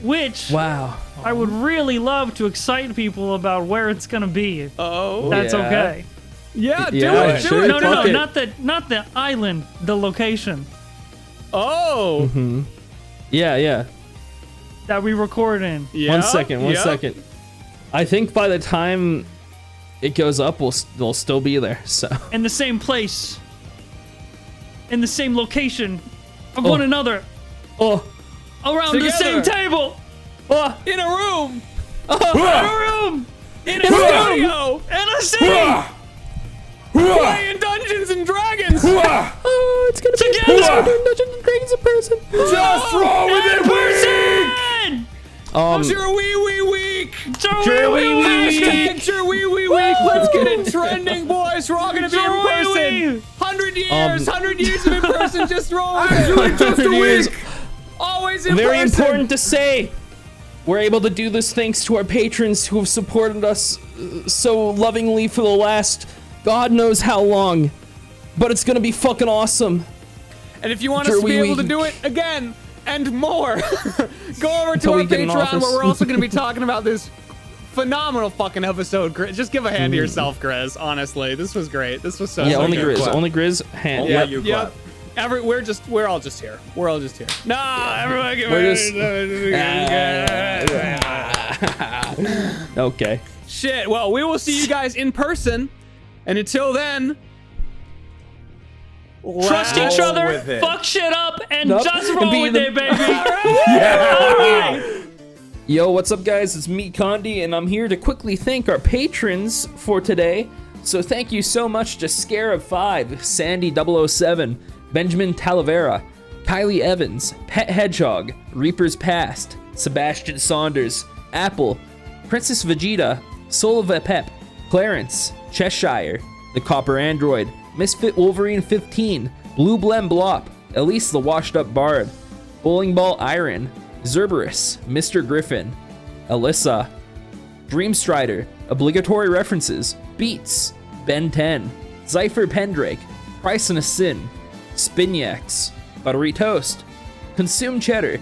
Which Wow. I would really love to excite people about where it's gonna be. Oh. That's yeah. okay. Yeah, do Yeah, it. sure. Do it. No, Fuck it. not the island, the location Oh. Yeah. that we record in. Yeah. One second. yeah. I think by the time it goes up, we'll still be there. So. In the same place. In the same location of one another. Oh. Around the same Together. table. Oh. In a room. In a room. In a studio. In a city. Playing Dungeons and Dragons. Oh, it's gonna be Together. Dungeons and Dragons in person. Just roll with it, person. How's your wee week? JRWI. Hashtag your wee week. Let's get it trending, boys. We're all gonna be in person. 100 years. 100 years of in person. Just roll with it. Just a week. Always in Very person. important to say, we're able to do this thanks to our patrons who have supported us so lovingly for the last God knows how long. But it's gonna be fucking awesome. And if you want us to be JRWI. able to do it again and more, go over to Until our we get an Patreon office. where we're also going to be talking about this phenomenal fucking episode. Just give a hand to yourself, Grizz. Honestly, this was great. This was so Yeah, so only good. Grizz. clap. Only Grizz. Hand. Only Yep. you Yep. clap. We're all just here. We're all just here. Nah, everyone get We're just. Okay. Shit. Well, we will see you guys in person, and until then. Trust let's- each other, with it. fuck shit up, and Nope. just And roll be with the- it, baby. All right. Yo, what's up, guys? It's me, Condi, and I'm here to quickly thank our patrons for today. So thank you so much to Scarab5, Sandy 007, Benjamin Talavera, Kylie Evans, Pet Hedgehog, Reaper's Past, Sebastian Saunders, Apple, Princess Vegeta, Soul of a Pep, Clarence, Cheshire, The Copper Android, Misfit Wolverine 15, Blue Blem Blop, Elise the Washed Up Bard, Bowling Ball Iron, Zerberus, Mr. Griffin, Alyssa, Dreamstrider, Obligatory References, Beats, Ben 10, Zypher Pendrake, Price and a Sin, Spinyax, Buttery Toast, Consume Cheddar,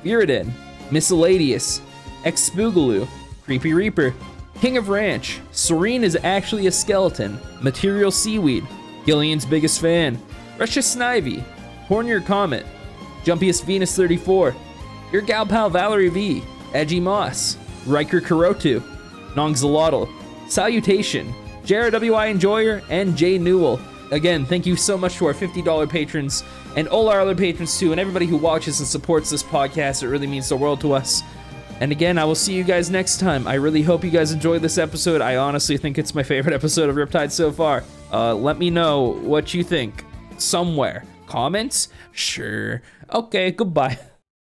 Viridin, Miscellaneous, X Spoogaloo, Creepy Reaper, King of Ranch, Serene is actually a skeleton, Material Seaweed, Gillion's biggest fan, Precious Snivy, Hornier Comet, Jumpiest Venus 34, Your Gal Pal Valerie V, Edgy Moss, Riker Kurotu, Nongzalotl, Salutation, JRWI Enjoyer, and Jay Newell. Again, thank you so much to our $50 patrons and all our other patrons too, and everybody who watches and supports this podcast. It really means the world to us. And again, I will see you guys next time. I really hope you guys enjoyed this episode. I honestly think it's my favorite episode of Riptide so far. Let me know what you think somewhere. Comments? Sure. Okay, goodbye.